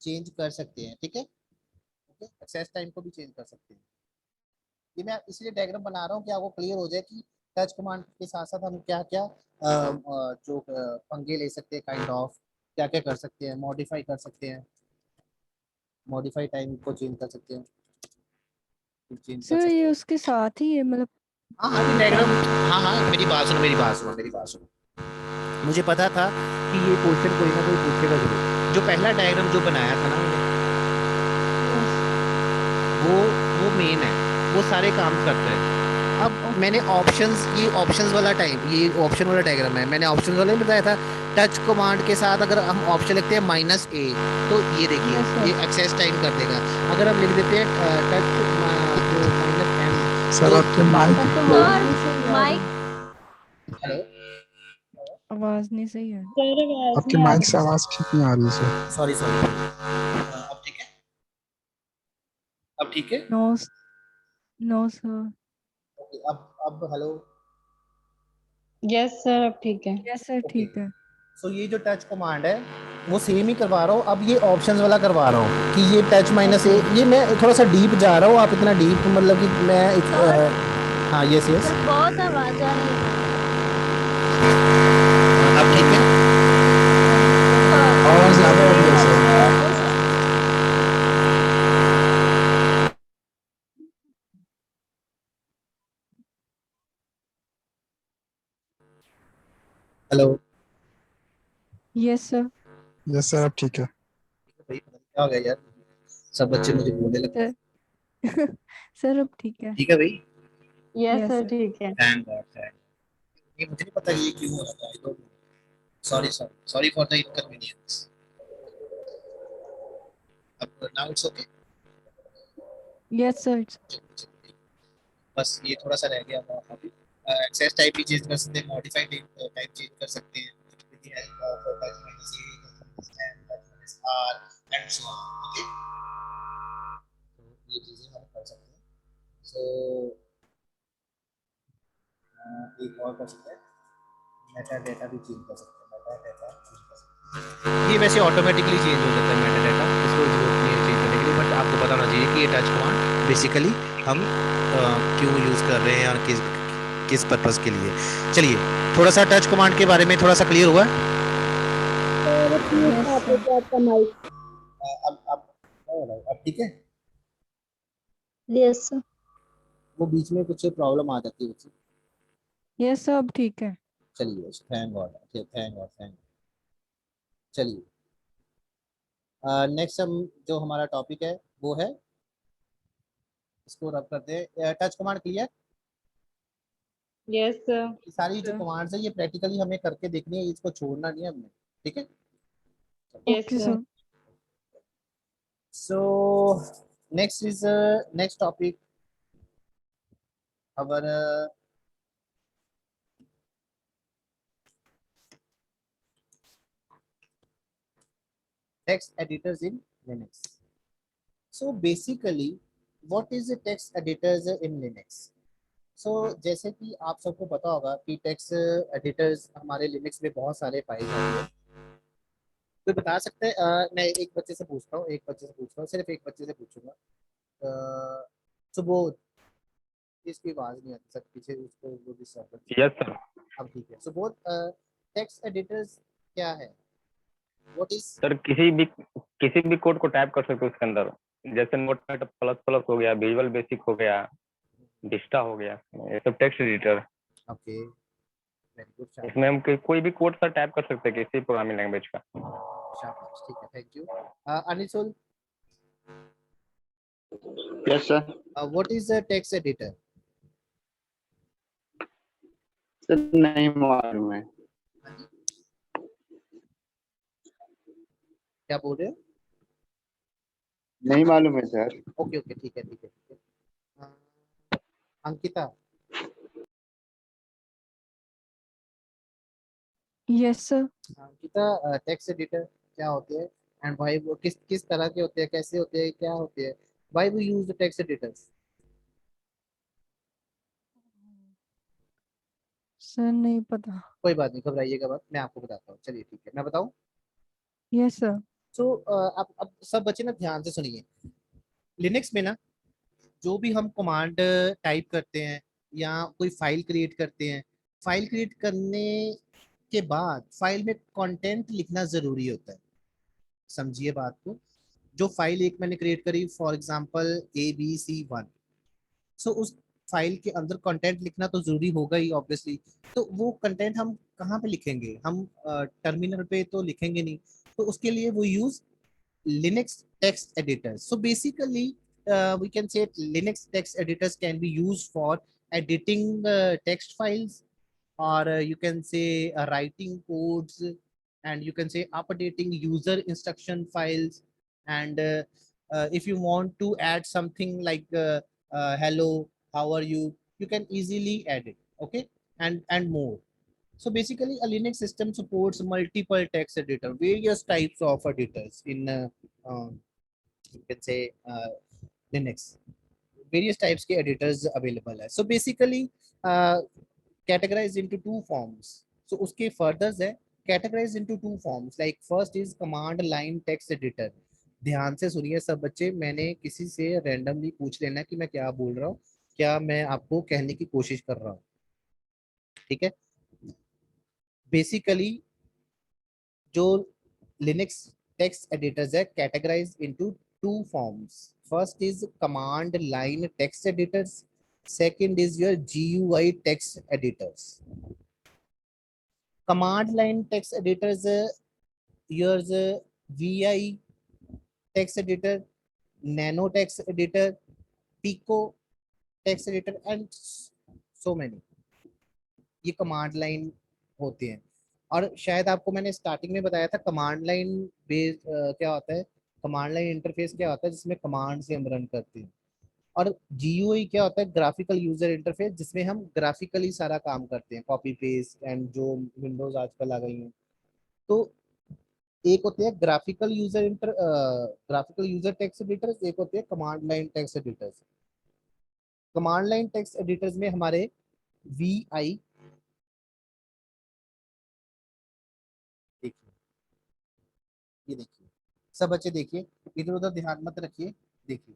चेंज कर सकते हैं, ठीक है। ओके, एक्सेस टाइम को भी चेंज कर सकते हैं। ये मैं इसलिए डायग्राम बना रहा हूँ कि आपको क्लियर हो जाए कि टच कमांड के साथ साथ हम क्या क्या जो पंगे ले सकते हैं, काइंड ऑफ क्या क्या कर सकते हैं, मॉडिफाई कर सकते हैं, मॉडिफाई टाइम को चेंज कर सकते हैं, चेंज कर Sir, सकते ये हैं। उसके साथ ही है, मतलब हाँ हाँ, ये डायग्राम, हाँ हाँ, मेरी बात सुनो, मेरी बात सुनो, मेरी बात सुनो। मुझे पता था कि ये क्वेश्चन कोई ना कोई पूछेगा जरूर। जो पहला डायग्राम जो बनाया था ना मैंने, वो मेन है, वो सारे काम करते हैं। अब मैंने ऑप्शंस, ये ऑप्शंस वाला टाइम, ये ऑप्शन वाला डायग्राम है, मैंने ऑप्शन वाला नहीं बताया था। टच कमांड के साथ अगर हम ऑप्शन लिखते हैं -a, तो ये देखिए Yes, sir. ये एक्सेस टाइम कर देगा। अगर हम लिख देते हैं टच जो -m, सर तो आपके माइक हेलो, आवाज नहीं सही है। Sir, आवाज आपके नहीं आ माइक रही. से आवाज ठीक नहीं आ रही है सर। सॉरी सॉरी, अब ठीक है, अब ठीक है। No, no, sir. ओके, अब हेलो। Yes, sir. अब ठीक है. Yes, sir. ओके, ठीक है। सो ये जो टच कमांड है वो सेम ही करवा रहा हूँ। अब ये ऑप्शंस वाला करवा रहा हूँ कि ये टच -a, ये मैं थोड़ा सा डीप जा रहा हूँ, आप इतना डीप मतलब कि मैं हाँ यस यस, बहुत आवाज आ रही है। अब ठीक है। आवाज ज्यादा हो रही है sir. Hello, Yes, sir. Yes sir अब ठीक है। भाई पता नहीं क्या हो गया यार, सब बच्चे मुझे बोलने लगे। Sir. सर अब ठीक है। ठीक है भाई, Yes, Yes, sir. sir. ठीक है. Thank God, thank. ये मुझे नहीं पता ये क्यों हो रहा था, I don't know, sorry sorry sorry for the inconvenience. Now it's okay. Yes, sir. बस ये थोड़ा सा रह गया था अभी। एक्सेस टाइप भी चेंज कर सकते हैं, मॉडिफाइड टाइप चेंज कर सकते हैं with the help of R and so on. Okay, तो ये चीजें हम कर सकते हैं। सो एक और कर सकते हैं, मेटा डेटा भी चेंज कर सकते हैं। मेटा डेटा चेंज कर सकते हैं, ये वैसे ऑटोमेटिकली चेंज हो जाता है मेटा डेटा, इसको जरूरत नहीं है चेंज करने के लिए, बट आपको पता होना चाहिए कि ये टच कमांड बेसिकली हम क्यों यूज कर रहे हैं और किस पर्पस के लिए। चलिए थोड़ा सा टच कमांड के बारे में थोड़ा सा क्लियर हुआ। Yes, sir. अब ठीक है। Yes sir. वो बीच में कुछ प्रॉब्लम आ जाती है बच्चे। Yes, sir. अब ठीक है। चलिए thank God, thank God, thank. चलिए नेक्स्ट हम जो हमारा टॉपिक है वो है, इसको रब करते हैं। Touch command clear. Yes, sir. ये सारी जो कमांड्स है ये प्रैक्टिकली हमें करके देखनी है, इसको छोड़ना नहीं है हमने, ठीक है। Yes, Okay, sir. sir. So next is next topic our text editors in Linux. So basically what is the text editors in Linux? So जैसे कि आप सबको पता होगा कि text editors हमारे Linux में बहुत सारे पाए जाते हैं। कोई बता सकते हैं? मैं एक बच्चे से पूछता हूँ, सिर्फ एक बच्चे से पूछूंगा। सुबोध, इसकी आवाज नहीं आती सर पीछे, उसको वो डिस्टर्ब करती है। Yes sir. अब ठीक है सुबोध, टेक्स्ट एडिटर्स क्या है? What is? सर किसी भी कोड को टाइप कर सकते हो उसके अंदर, जैसे नोटपैड प्लस प्लस हो गया, विजुअल बेसिक हो गया, विस्टा हो गया, ये सब text editor. Okay, very good. इसमें हम कोई भी कोड सर टाइप कर सकते हैं किसी प्रोग्रामिंग लैंग्वेज का। शाबाश, ठीक है, thank you. Anisul, yes sir. What is a text editor? Sir नहीं मालूम है। क्या बोल रहे हो? नहीं मालूम है सर। ओके ओके, ठीक है ठीक है ठीक है। Ankita, Yes, sir. Ankita, text editor क्या होते हैं एंड व्हाई वो किस तरह के होते हैं, कैसे होते हैं, क्या होते हैं, why we use the text editors? Sir नहीं पता। कोई बात नहीं, घबराइएगा मत, मैं आपको बताता हूँ। चलिए ठीक है, मैं बताऊँ। Yes, sir. सो अब सब बच्चे ना ध्यान से सुनिए। लिनक्स में ना जो भी हम कमांड टाइप करते हैं या कोई फाइल क्रिएट करते हैं, फाइल क्रिएट करने के बाद फाइल में कंटेंट लिखना जरूरी होता है। समझिए बात को। जो फाइल एक मैंने क्रिएट करी फॉर एग्जांपल ABC1, सो उस फाइल के अंदर कंटेंट लिखना तो जरूरी होगा ही ऑब्वियसली। तो वो कंटेंट हम कहाँ पे लिखेंगे? हम टर्मिनल पे तो लिखेंगे नहीं, तो उसके लिए वो use Linux text editors. So basically, we can say Linux text editors can be used for editing text files, or you can say writing codes, and you can say updating user instruction files. And if you want to add something like hello, how are you, you can easily add it. Okay, and more. So basically, a Linux system supports multiple text editor, various types of editors in you can say Linux. Various types के editors available है. So basically, categorized into two forms. So उसके furthers है categorized into two forms. Like first is command line text editor. ध्यान से सुनिए सब बच्चे, मैंने किसी से randomly पूछ लेना कि मैं क्या बोल रहा हूँ, क्या मैं आपको कहने की कोशिश कर रहा हूँ, ठीक है। बेसिकली जो लिनक्स टेक्स्ट एडिटर्स है categorize into two forms. First is command line text editors, second is your GUI text editors. Command line text editors yours VI text editor, nano text editor, pico text editor and so many. ये command line होते हैं। और शायद आपको मैंने starting में बताया था कमांड लाइन बेस क्या होता है, कमांड लाइन इंटरफेस क्या होता है, जिसमें कमांड से हम रन करते हैं। और GUI क्या होता है, ग्राफिकल यूजर इंटरफेस, जिसमें हम ग्राफिकली सारा काम करते हैं, कॉपी पेस्ट एंड जो विंडोज आजकल आ गई हैं। तो एक होते हैं ग्राफिकल यूजर टेक्स्ट एडिटर्स, एक होते हैं command line text editors. Command line text editors में हमारे VI, देखिए ये देखिए, सब बच्चे देखिए, इधर उधर ध्यान मत रखिए, देखिए।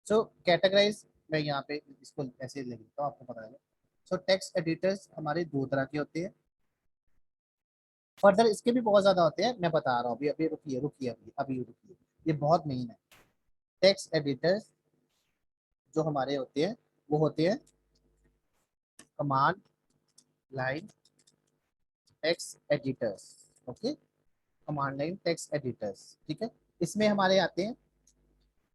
सो कैटेगराइज, मैं यहाँ पे इसको ऐसे लिख देता हूँ, आपको पता है। सो टेक्स्ट एडिटर्स हमारे दो तरह के होते हैं, फर्दर इसके भी बहुत ज्यादा होते हैं, मैं बता रहा हूँ। अभी अभी रुकिए रुकिए, अभी रुकिए, ये बहुत मेन है। टेक्स्ट एडिटर्स जो हमारे होते हैं वो होते हैं command line text editors. Okay, command line text editors, ठीक है। इसमें हमारे आते हैं,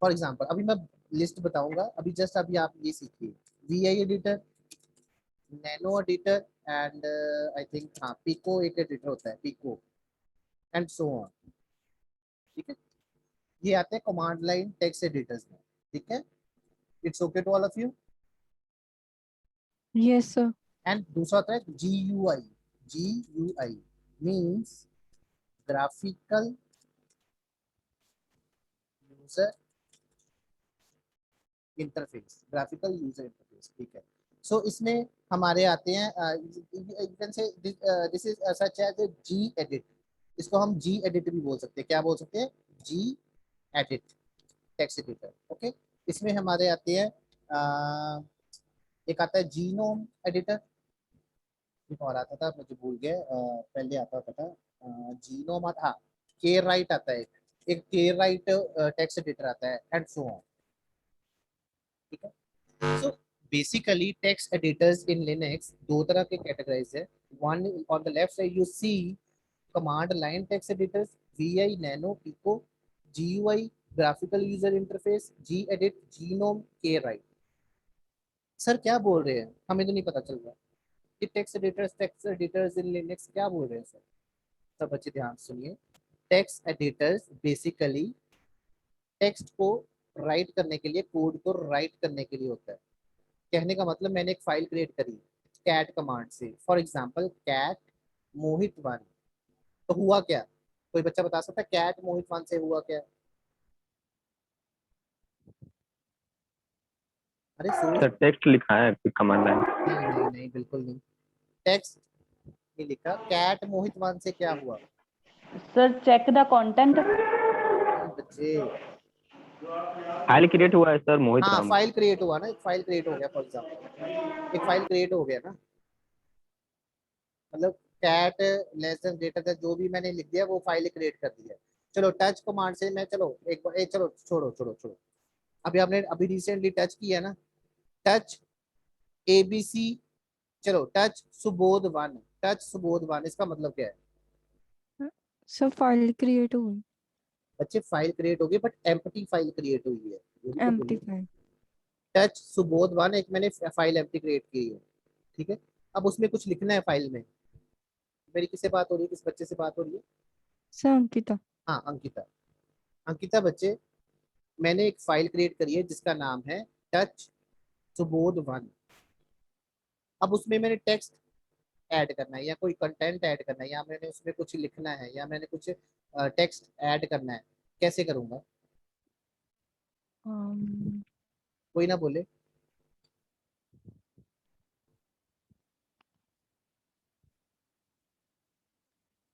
फॉर एग्जांपल अभी मैं लिस्ट बताऊंगा, अभी जस्ट अभी आप ये सीखिए। VI editor, nano editor and I think हाँ पिको एक एडिटर होता है, पिको एंड सो ऑन, ठीक है। ये आते हैं कमांड लाइन टेक्स्ट एडिटर्स में, ठीक है। It's okay to all of you. Yes sir. And दूसरा होता है GUI। GUI means graphical user interface, graphical user interface, ठीक है। सो इसमें हमारे आते हैं this is such as G edit, इसको हम G एडिट भी बोल सकते हैं। क्या बोल सकते हैं? G edit text editor, okay. इसमें हमारे आते हैं एक आता है जीनोम एडिटर, एक और आता था मुझे भूल गया, पहले आता था जीनोम आता, हाँ के राइट आता है, एक के राइट टेक्स्ट एडिटर आता है एंड सो ऑन, ठीक है। So basically text editors in Linux दो तरह के कैटेगराइज है। One on the left side you see command line text editors, VI, nano, pico, GUI graphical user interface, G edit, GNOME, KWrite. Sir क्या बोल रहे हैं, हमें तो नहीं पता चल रहा कि टेक्स्ट एडिटर्स इन लिनक्स क्या बोल रहे हैं सर। सब बच्चे ध्यान से सुनिए। टेक्स्ट एडिटर्स बेसिकली टेक्स्ट को राइट करने के लिए, कोड को राइट करने के लिए होता है। कहने का मतलब मैंने एक फाइल क्रिएट करी कैट कमांड से, for example cat Mohit one, तो हुआ क्या? कोई बच्चा बता सकता है कैट मोहित वन से हुआ क्या? अरे सोच, सर टेक्स्ट लिखा है कमांड लाइन। नहीं नहीं नहीं बिल्कुल नहीं, टेक्स्ट नहीं लिखा। कैट मोहित वन से क्या हुआ सर चेक द कंटेंट। बच्चे? फाइल क्रिएट हुआ है सर मोहित हाँ राम। फाइल क्रिएट हुआ ना, एक फाइल क्रिएट हो गया, फॉर एग्जांपल एक फाइल क्रिएट हो गया ना, मतलब cat less than greater than जो भी मैंने लिख दिया वो फाइल क्रिएट कर दी है। चलो टच कमांड से मैं, चलो एक बार चलो छोड़ो छोड़ो छोड़ो, अभी आपने अभी रिसेंटली टच किया ना, टच ABC, चलो touch Subodh one, touch Subodh one, इसका मतलब क्या है? सर फाइल क्रिएट हुई, बच्चे फाइल क्रिएट होगी बट एम्प्टी फाइल क्रिएट हुई है, ये भी तो एम्प्टी बोलिए। फाइल। टच सुबोध वन, एक मैंने फाइल एम्प्टी क्रिएट की है, ठीक है। अब उसमें कुछ लिखना है फाइल में। मेरी किससे बात हो रही है, किस बच्चे से बात हो रही है? सर अंकिता। हाँ अंकिता। अंकिता बच्चे, मैंने एक फाइल क्रिएट करी है जिसका नाम है टच सुबोध वन। अब उसमें मैंने टेक्स्ट ऐड करना है या कोई कंटेंट ऐड करना है या मैंने उसमें कुछ लिखना है या मैंने कुछ टेक्स्ट ऐड करना है, कैसे करूंगा? कोई ना बोले।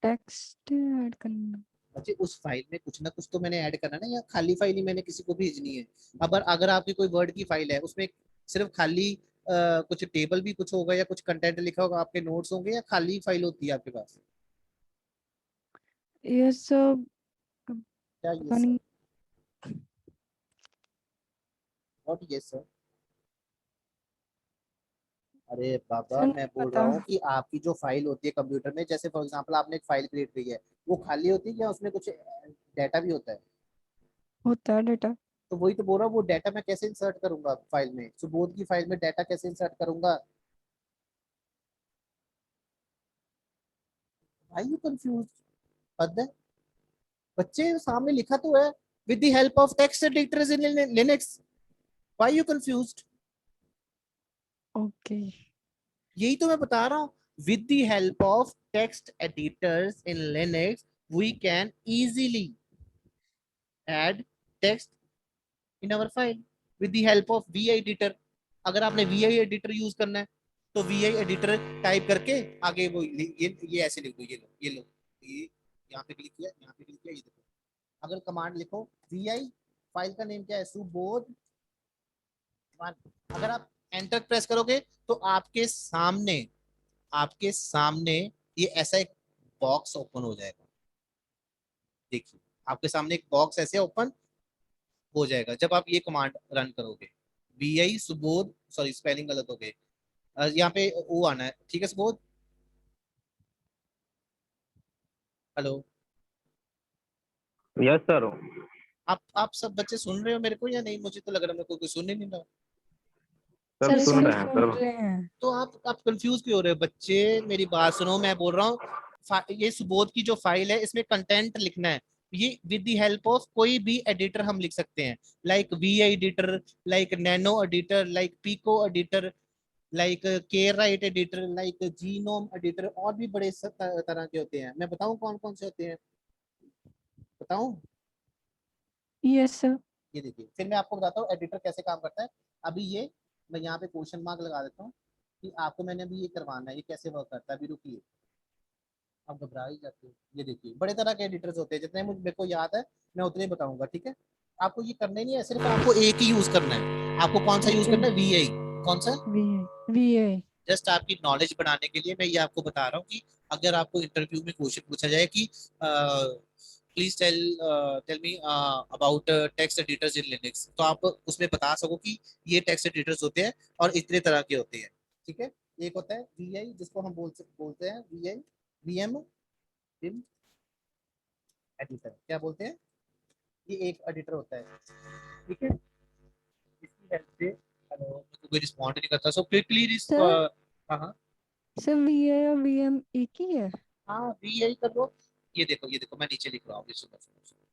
टेक्स्ट ऐड करना। बच्चे उस फाइल में कुछ ना कुछ तो मैंने ऐड करना है ना, या खाली फाइल ही मैंने किसी को भेजनी है? अगर अगर आपकी कोई वर्ड की फाइल है उसमें सिर्फ खाली कुछ टेबल भी कुछ होगा या कुछ कंटेंट लिखा होगा, आपके नोट्स होंगे, या खाली फाइल होती है आपके पास? Yes sir. क्या ये पता सर? नहीं। व्हाट ये सर? अरे बाबा सर मैं नहीं बोल पता। रहा हूँ कि आपकी जो फाइल होती है कंप्यूटर में, जैसे फॉर एग्जांपल आपने एक फाइल क्रिएट की है, वो खाली होती है या उसमें कुछ डाटा भी होता है? होता है डेटा। तो वही तो बोल रहा हूँ, वो डाटा मैं कैसे इंसर्ट करूंगा फाइल में? सुबोध की फाइल में डाटा कैसे इंसर्ट करूंगा? भाई यू कंफ्यूज? हद है बच्चे, सामने लिखा तो है with the help of text editors in Linux. Why you confused? Okay. यही तो मैं बता रहा हूँ. With the help of text editors in Linux, we can easily add text in our file with the help of VI editor. अगर आपने VI editor use करना है तो VI editor टाइप करके आगे वो ये ऐसे लिख दो. ये लो ये यहाँ पे क्लिक किया, यहाँ पे क्लिक किया, ये देखो. अगर कमांड लिखो VI, फाइल का नेम क्या है, सुबोध 1. अगर आप एंटर प्रेस करोगे तो आपके सामने ये ऐसा एक बॉक्स ओपन हो जाएगा. देखिए आपके सामने एक बॉक्स ऐसे ओपन हो जाएगा जब आप ये कमांड रन करोगे. VI सुबोध, सॉरी स्पेलिंग गलत हो गए, यहाँ पे ओ आना है. ठीक है सुबोध. Hello, yes sir. आप सब बच्चे सुन रहे हो मेरे को या नहीं? मुझे तो लग रहा है मेरे को कोई सुन ही नहीं रहा. सर सर, सुन सर रहे हैं सुन सर. रहे हैं. तो आप कंफ्यूज क्यों हो रहे हो बच्चे? मेरी बात सुनो, मैं बोल रहा हूँ ये सुबोध की जो फाइल है इसमें कंटेंट लिखना है. ये विद द हेल्प ऑफ कोई भी एडिटर हम लिख सकते हैं, like VI editor, like nano editor, like pico editor, like K write editor, like GNOME editor, और भी बड़े तरह के होते हैं. मैं बताऊं कौन कौन से होते हैं? बताऊं? Yes sir. ये देखिए, फिर मैं आपको बताता हूँ एडिटर कैसे काम करता है. अभी ये मैं यहाँ पे क्वेश्चन मार्क लगा देता हूँ कि आपको मैंने अभी ये करवाना है, ये कैसे वर्क करता है. अभी रुकिए, आप घबरा ही जाते हो. ये देखिए बड़े तरह के एडिटर्स होते हैं, जितने मुझे मेरे को याद है मैं उतने ही बताऊंगा. ठीक है, आपको ये करना ही नहीं है, सिर्फ आपको एक ही यूज करना है. आपको कौन सा यूज Okay. करना है? VI. कौन सा? VI. जस्ट आपकी नॉलेज बढ़ाने के लिए मैं ये आपको बता रहा हूँ कि अगर आपको इंटरव्यू में क्वेश्चन पूछा जाए कि please tell me about text editors in Linux, तो आप उसमें बता सको कि ये टेक्स्ट एडिटर्स होते हैं और इतने तरह के होते हैं. ठीक है, एक होता है VI जिसको हम बोलते हैं VI VM विम एडिटर. क्या बोलते हैं? ये एक एडिटर होता है. ठीक है, इसकी हेल्प से हेलो कोई रिस्पॉन्ड नहीं करता, सो क्विकली सर हाँ सर VI और VM एक ही है. हाँ VI कर लो. ये देखो मैं नीचे लिख रहा हूँ. ये सुनो सुनो सुनो,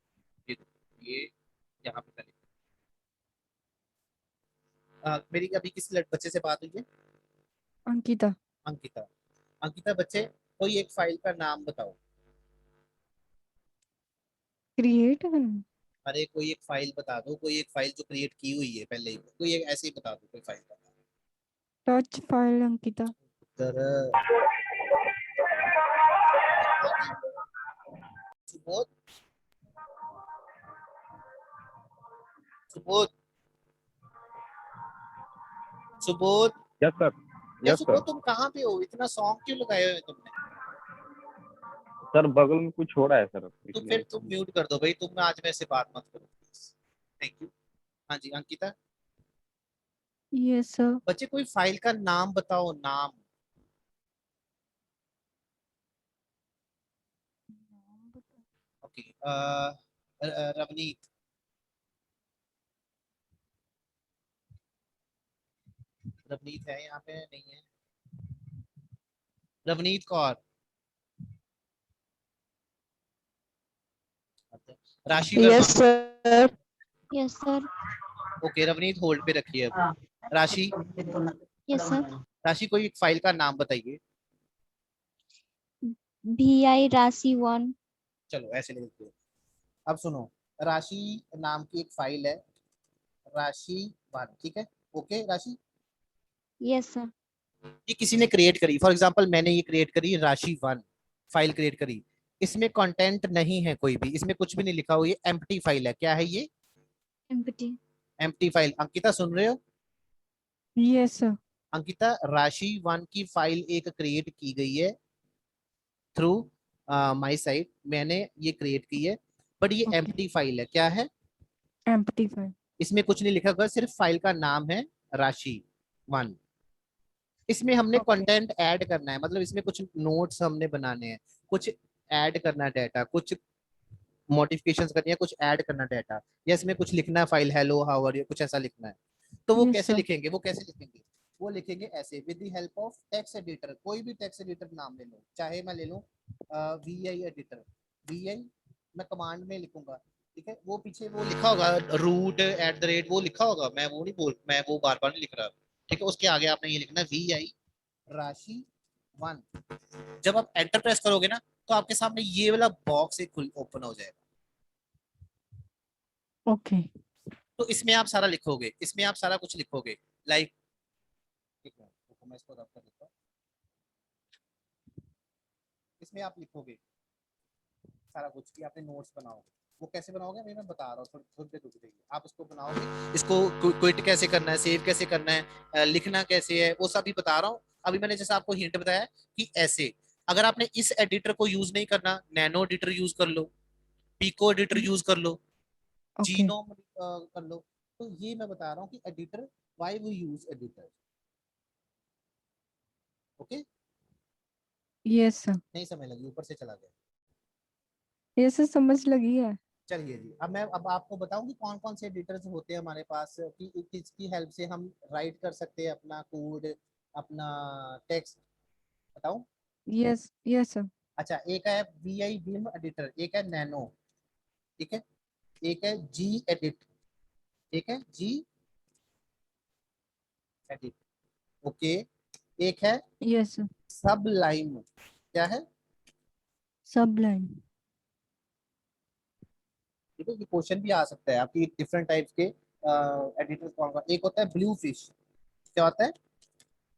ये देखो, ये यहाँ पे मैं लिख मेरी अभी किसी बच्चे से बात हुई है? अंकिता. अंकिता. अंकिता बच्चे, कोई एक फाइल का नाम बताओ. क्रिएट करना. अरे कोई एक फाइल बता दो, कोई एक फाइल जो क्रिएट की हुई है पहले ही, कोई एक ऐसे ही बता दो कोई फाइल का नाम. Touch file Ankita. Subodh, Subodh, Subodh. Yes sir. या यस सुबोध सर. तुम कहाँ पे हो? इतना सॉन्ग क्यों लगाए हुए तुमने? सर बगल में कुछ हो रहा है सर. तो फिर तुम म्यूट कर दो भाई. तुम आज मेरे से बात मत करो प्लीज. Thank you. हाँ जी अंकिता. Yes sir. बच्चे कोई फाइल का नाम बताओ. नाम. ओके रवनीत. रवनीत है यहाँ पे? नहीं है. रवनीत कौर. राशि Verma. Yes sir. Yes sir. Okay Ravneet hold पे रखिए. अब राशि. Yes sir. राशि कोई एक फाइल का नाम बताइए. VI राशि 1. चलो ऐसे लिख दो. अब सुनो, राशि नाम की एक फाइल है, राशि 1. ठीक है, ओके राशि. Yes sir. ये किसी ने क्रिएट करी. फॉर एग्जांपल मैंने ये क्रिएट करी राशि 1 फाइल क्रिएट करी. इसमें कंटेंट नहीं है कोई भी, इसमें कुछ भी नहीं लिखा हुआ. ये एम्प्टी फाइल है. क्या है ये? एम्प्टी. Empty file. अंकिता सुन रहे हो? Yes sir. अंकिता, राशि 1 की फाइल एक क्रिएट की गई है थ्रू माय साइट. मैंने ये क्रिएट की है, बट ये Okay. एम्प्टी फाइल है. क्या है? Empty file. इसमें कुछ नहीं लिखा हुआ, सिर्फ फाइल का नाम है राशि 1. इसमें हमने Okay. कंटेंट ऐड करना है, मतलब इसमें कुछ नोट्स हमने बनाने हैं, कुछ ऐड करना डाटा, कुछ मॉडिफिकेशंस करनी है, कुछ ऐड करना डाटा, या इसमें कुछ लिखना है file hello how are you, कुछ ऐसा लिखना है. तो वो Yes, कैसे sir. लिखेंगे? वो लिखेंगे ऐसे, with the help of text editor. कोई भी टेक्स्ट एडिटर नाम ले लो, चाहे मैं ले लूं VI एडिटर. VI मैं कमांड में लिखूंगा ठीक है, वो पीछे वो लिखा होगा रूट एट द रेट, वो लिखा होगा, मैं वो बार बार नहीं लिख रहा। ठीक है, उसके आगे आपने ये लिखना है VI राशि 1। जब आप एंटर प्रेस करोगे ना तो आपके सामने ये वाला बॉक्स एक ओपन हो जाएगा। ओके। तो इसमें आप सारा लिखोगे, इसमें आप सारा कुछ लिखोगे, लाइक ठीक है, तो मैं इसको रब कर देता हूँ। इसमें आप लिखोगे सारा कुछ कि आपने नोट्स बनाओगे। वो कैसे बनाओगे अभी मैं बता रहा हूँ, थोड़ी थोड़ी देर रुक जाइए। आप इसको बनाओगे, इसको क्विट कैसे करना है, सेव कैसे करना है, लिखना कैसे है, वो सब भी बता रहा हूँ। अभी मैंने जैसे आपको हिंट बताया कि ऐसे, अगर आपने इस एडिटर को यूज नहीं करना, नैनो एडिटर यूज कर लो, पिको एडिटर यूज कर लो, ओके। जीनोम कर लो। तो ये मैं बता रहा हूँ कि editor, why we use editor. Okay, yes sir. नहीं समझ लगी, ऊपर से चला गया। यस सर, समझ लगी है। चलिए जी, अब आपको बताऊं कि कौन कौन से एडिटर्स होते हैं हमारे पास, कि किसकी हेल्प से हम राइट कर सकते हैं अपना कोड, अपना टेक्स्ट। बताऊं? Yes yes sir. अच्छा, एक है VI Vim एडिटर, एक है नैनो, ठीक है, एक है G एडिट, ठीक है, G एडिट, ओके, एक है यस सर। सबलाइम। क्या है? सबलाइन। ठीक है, ये क्वेश्चन भी आ सकता है आपकी, डिफरेंट टाइप्स के एडिटर्स कौन कौन। एक होता है ब्लू फिश। क्या होता है?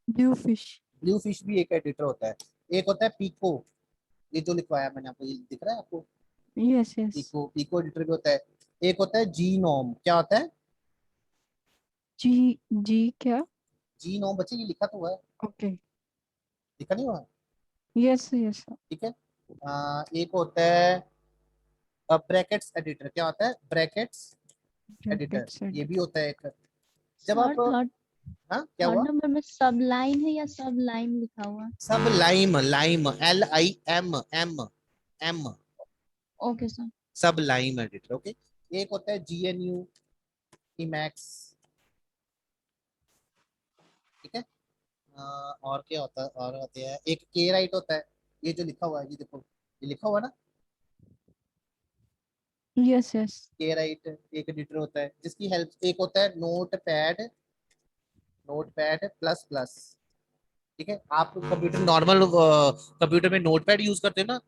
Blue fish. ब्लू फिश भी एक एडिटर होता है। एक होता है पीको, ये जो लिखवाया मैंने आपको, ये दिख रहा है आपको? Yes yes. Pico, pico editor भी होता है। एक होता है जीनोम। क्या होता है? जी। जी क्या? जीनोम बच्चे, ये लिखा तो हुआ है, ओके। लिखा नहीं हुआ? Yes yes sir. ठीक है। एक होता है ब्रैकेट्स एडिटर। क्या होता है? ब्रैकेट्स एडिटर, ब्रैकेट्स ये भी एडिटर। होता है एक। जब सर आप, थर्ड हाँ क्या थर्ड हुआ? नंबर में सब लाइन है या सब लाइन लिखा हुआ? Sublime, lime LIM, M M, okay sir. Sublime editor. Okay. एक होता है GNU Emacs। ठीक है। और क्या होता है, और होते हैं, एक के राइट होता है, ये जो लिखा हुआ है, ये देखो, ये लिखा हुआ है ना, यस यस। के राइट एक एडिटर होता है जिसकी हेल्प। एक होता है note pad, note pad plus plus. ठीक है, आप कंप्यूटर नॉर्मल कंप्यूटर में नोट पैड यूज करते हो ना,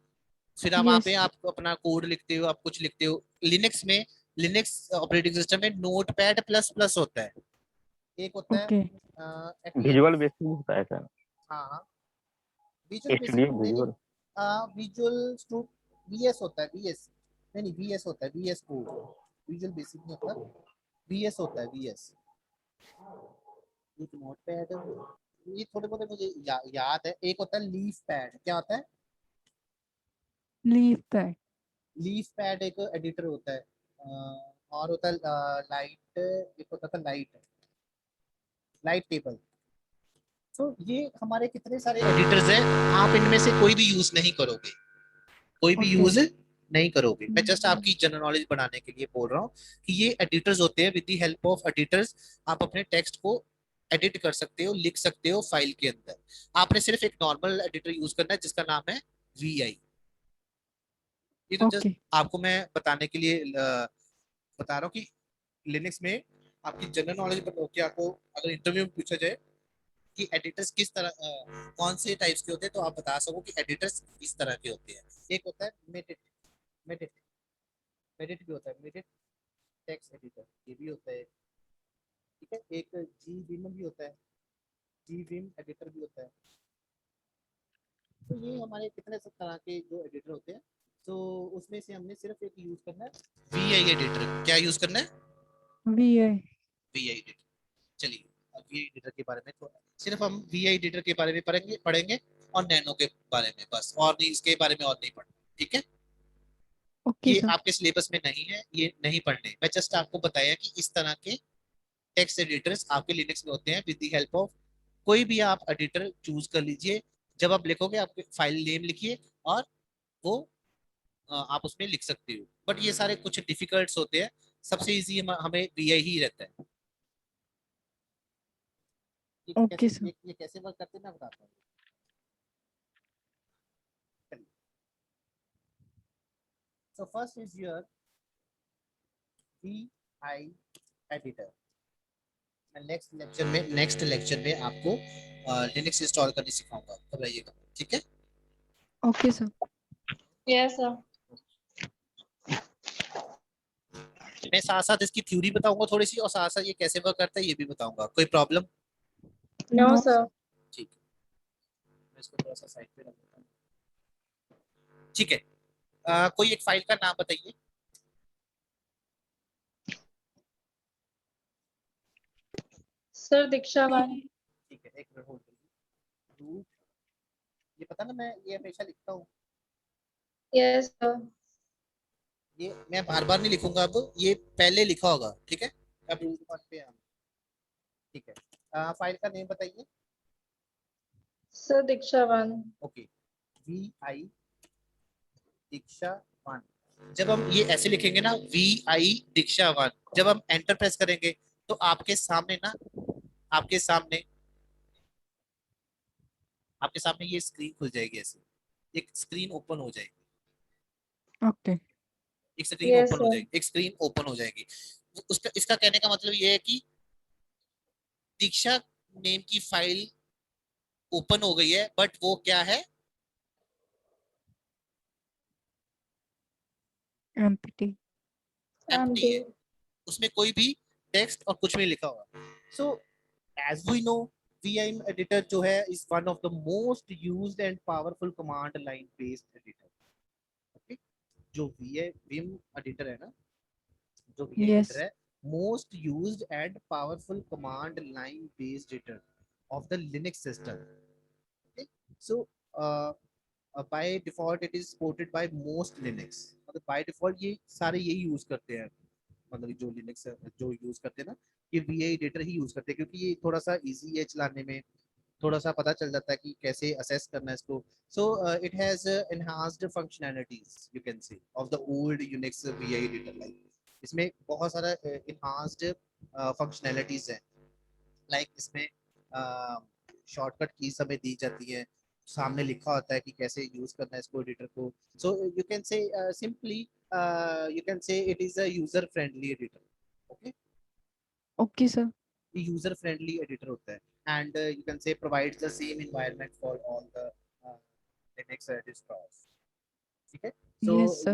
फिर आप वहाँ पे यस। आप अपना कोड लिखते हो, आप कुछ लिखते हो। लिनक्स में, लिनक्स ऑपरेटिंग सिस्टम में नोट पैड प्लस प्लस होता है। एक होता है ओके। Visual eclipse. बेसिक होता है सर, हाँ हाँ, विजुअल बेसिक स्टूडियो नहीं नहीं, विजुअल। विजुअल स्टूड VS होता है, VS नहीं नहीं, VS होता है, VS कोड, विजुअल बेसिक नहीं होता, VS होता है, VS। एक नोट पैड, ये थोड़े बहुत मुझे याद है। एक होता है लीफ पैड। क्या होता है? Leave pad. लीफ पैड एक एडिटर होता है। और होता है लाइट, एक होता था लाइट, लाइट टेबल। तो ये हमारे कितने सारे एडिटर्स हैं, आप इनमें से कोई भी यूज नहीं करोगे, कोई भी ओके। यूज नहीं करोगे। मैं जस्ट आपकी जनरल नॉलेज बढ़ाने के लिए बोल रहा हूँ कि ये एडिटर्स होते हैं। With the help of editors आप अपने टेक्स्ट को एडिट कर सकते हो, लिख सकते हो फाइल के अंदर। आपने सिर्फ एक नॉर्मल एडिटर यूज करना है जिसका नाम है VI। ये तो जस्ट ओके। आपको मैं बताने के लिए बता रहा हूँ कि लिनक्स में आपकी जनरल नॉलेज कि आपको अगर इंटरव्यू में पूछा जाए कि एडिटर्स किस तरह कौन से टाइप्स के होते हैं, तो आप बता सको कि एडिटर्स इस तरह के होते हैं। एक होता है मेडिट, मेडिट, मेडिट भी होता है, मेडिट टेक्स्ट एडिटर, ये भी होता है। ठीक है, एक जी विम भी होता है, जी विम एडिटर भी होता है। तो ये हमारे कितने सब तरह के जो एडिटर होते हैं। तो उसमें से हमने सिर्फ एक यूज करना है, VI एडिटर। क्या यूज करना है? VI। VI editor. चलिए, अब VI एडिटर के बारे में थोड़ा, सिर्फ हम VI एडिटर के बारे में पढ़ेंगे पढ़ेंगे और नैनो के बारे में बस, और नहीं, इसके बारे में और नहीं पढ़ना। ठीक है, ओके ये सर। आपके सिलेबस में नहीं है, ये नहीं पढ़ने। मैं जस्ट आपको बताया कि इस तरह के टेक्स्ट एडिटर्स आपके लिनक्स में होते हैं। विद द हेल्प ऑफ कोई भी आप एडिटर चूज कर लीजिए। जब आप लिखोगे, आप फाइल नेम लिखिए और वो आप उसमें लिख सकते हो। बट ये सारे कुछ डिफिकल्ट्स होते हैं, सबसे इजी हमें VI ही रहता है। ये ओके कैसे, सर। ये कैसे वर्क करते हैं मैं बताता हूँ। So first is your VI editor. मैं नेक्स्ट लेक्चर में आपको लिनक्स इंस्टॉल करनी सिखाऊंगा, घबराइएगा, ठीक है? Okay, sir. Yes, sir. मैं साथ साथ इसकी थ्योरी बताऊंगा थोड़ी सी, और साथ साथ ये कैसे वर्क करता है ये भी बताऊंगा। कोई प्रॉब्लम? No, No, sir. ठीक है, मैं इसको थोड़ा सा साइड पे रख देता हूँ। ठीक है, कोई एक फाइल का नाम बताइए। Sir, Diksha 1. ठीक है, एक मिनट होल्ड करिए। रूट, ये पता ना मैं ये हमेशा लिखता हूँ, Yes, sir. ये मैं बार बार नहीं लिखूंगा, अब ये पहले लिखा होगा, ठीक है? अब रूट 1 पे हम, ठीक है। फाइल का नेम बताइए। Sir, Diksha 1. ओके, VI दीक्षा 1। जब हम ये ऐसे लिखेंगे ना, VI दीक्षा 1, जब हम एंटर प्रेस करेंगे तो आपके सामने ना, आपके सामने ये स्क्रीन खुल जाएगी, ऐसे एक स्क्रीन ओपन हो जाएगी, Okay. एक स्क्रीन Yes, ओपन हो sir. जाएगी, एक स्क्रीन ओपन हो जाएगी। उसका, इसका कहने का मतलब ये है कि दीक्षा नेम की फाइल ओपन हो गई है, बट वो क्या है? Empty. एम्प्टी है, Empty. उसमें कोई भी टेक्स्ट और कुछ नहीं लिखा हुआ। So as we know, VIM editor जो है is one of the most used and powerful command line based editor. Okay, जो VIM एडिटर है ना, जो VIM Yes. एडिटर है, most used and powerful command line based editor of the Linux system. Okay, so by default it is supported by most Linux, मतलब by default ये सारे यही use करते हैं, मतलब जो लिनक्स जो यूज करते हैं ना, ये VI एडिटर ही यूज करते हैं, क्योंकि ये थोड़ा सा इजी है चलाने में, थोड़ा सा पता चल जाता है कि कैसे असेस करना है इसको। So it has enhanced functionalities you can से of the old Unix VI editor. Like इसमें बहुत सारा एनहांस्ड फंक्शनैलिटीज है, लाइक इसमें शॉर्टकट की हमें दी जाती है, सामने लिखा होता है कि कैसे यूज करना है इसको एडिटर को। सो यू कैन से simply you can say it is a user friendly editor। okay, Okay, sir. ये user friendly editor होता है, and you can say provides the same environment for all the Linux distros। ठीक है, so Yes, sir.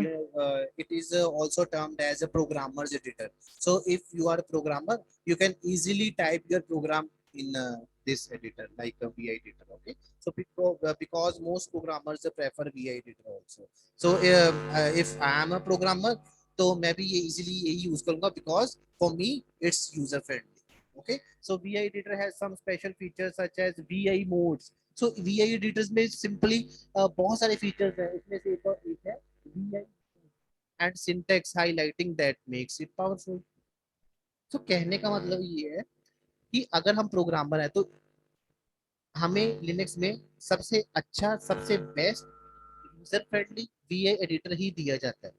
it is also termed as a programmer's editor। so if you are a programmer, you can easily type your program in this editor, like a VI editor। okay, so because most programmers prefer VI editor also। so if I am a programmer, तो मैं भी ये easily यही use करूंगा, because for me it's user friendly। okay, so VI editor has some special features such as VI modes। so VI editors में simply बहुत सारे features हैं, इसमें से एक है VI and syntax highlighting that makes it powerful। तो कहने का मतलब ये है कि अगर हम प्रोग्रामर हैं तो हमें लिनक्स में सबसे अच्छा, सबसे best, user friendly VI editor ही दिया जाता है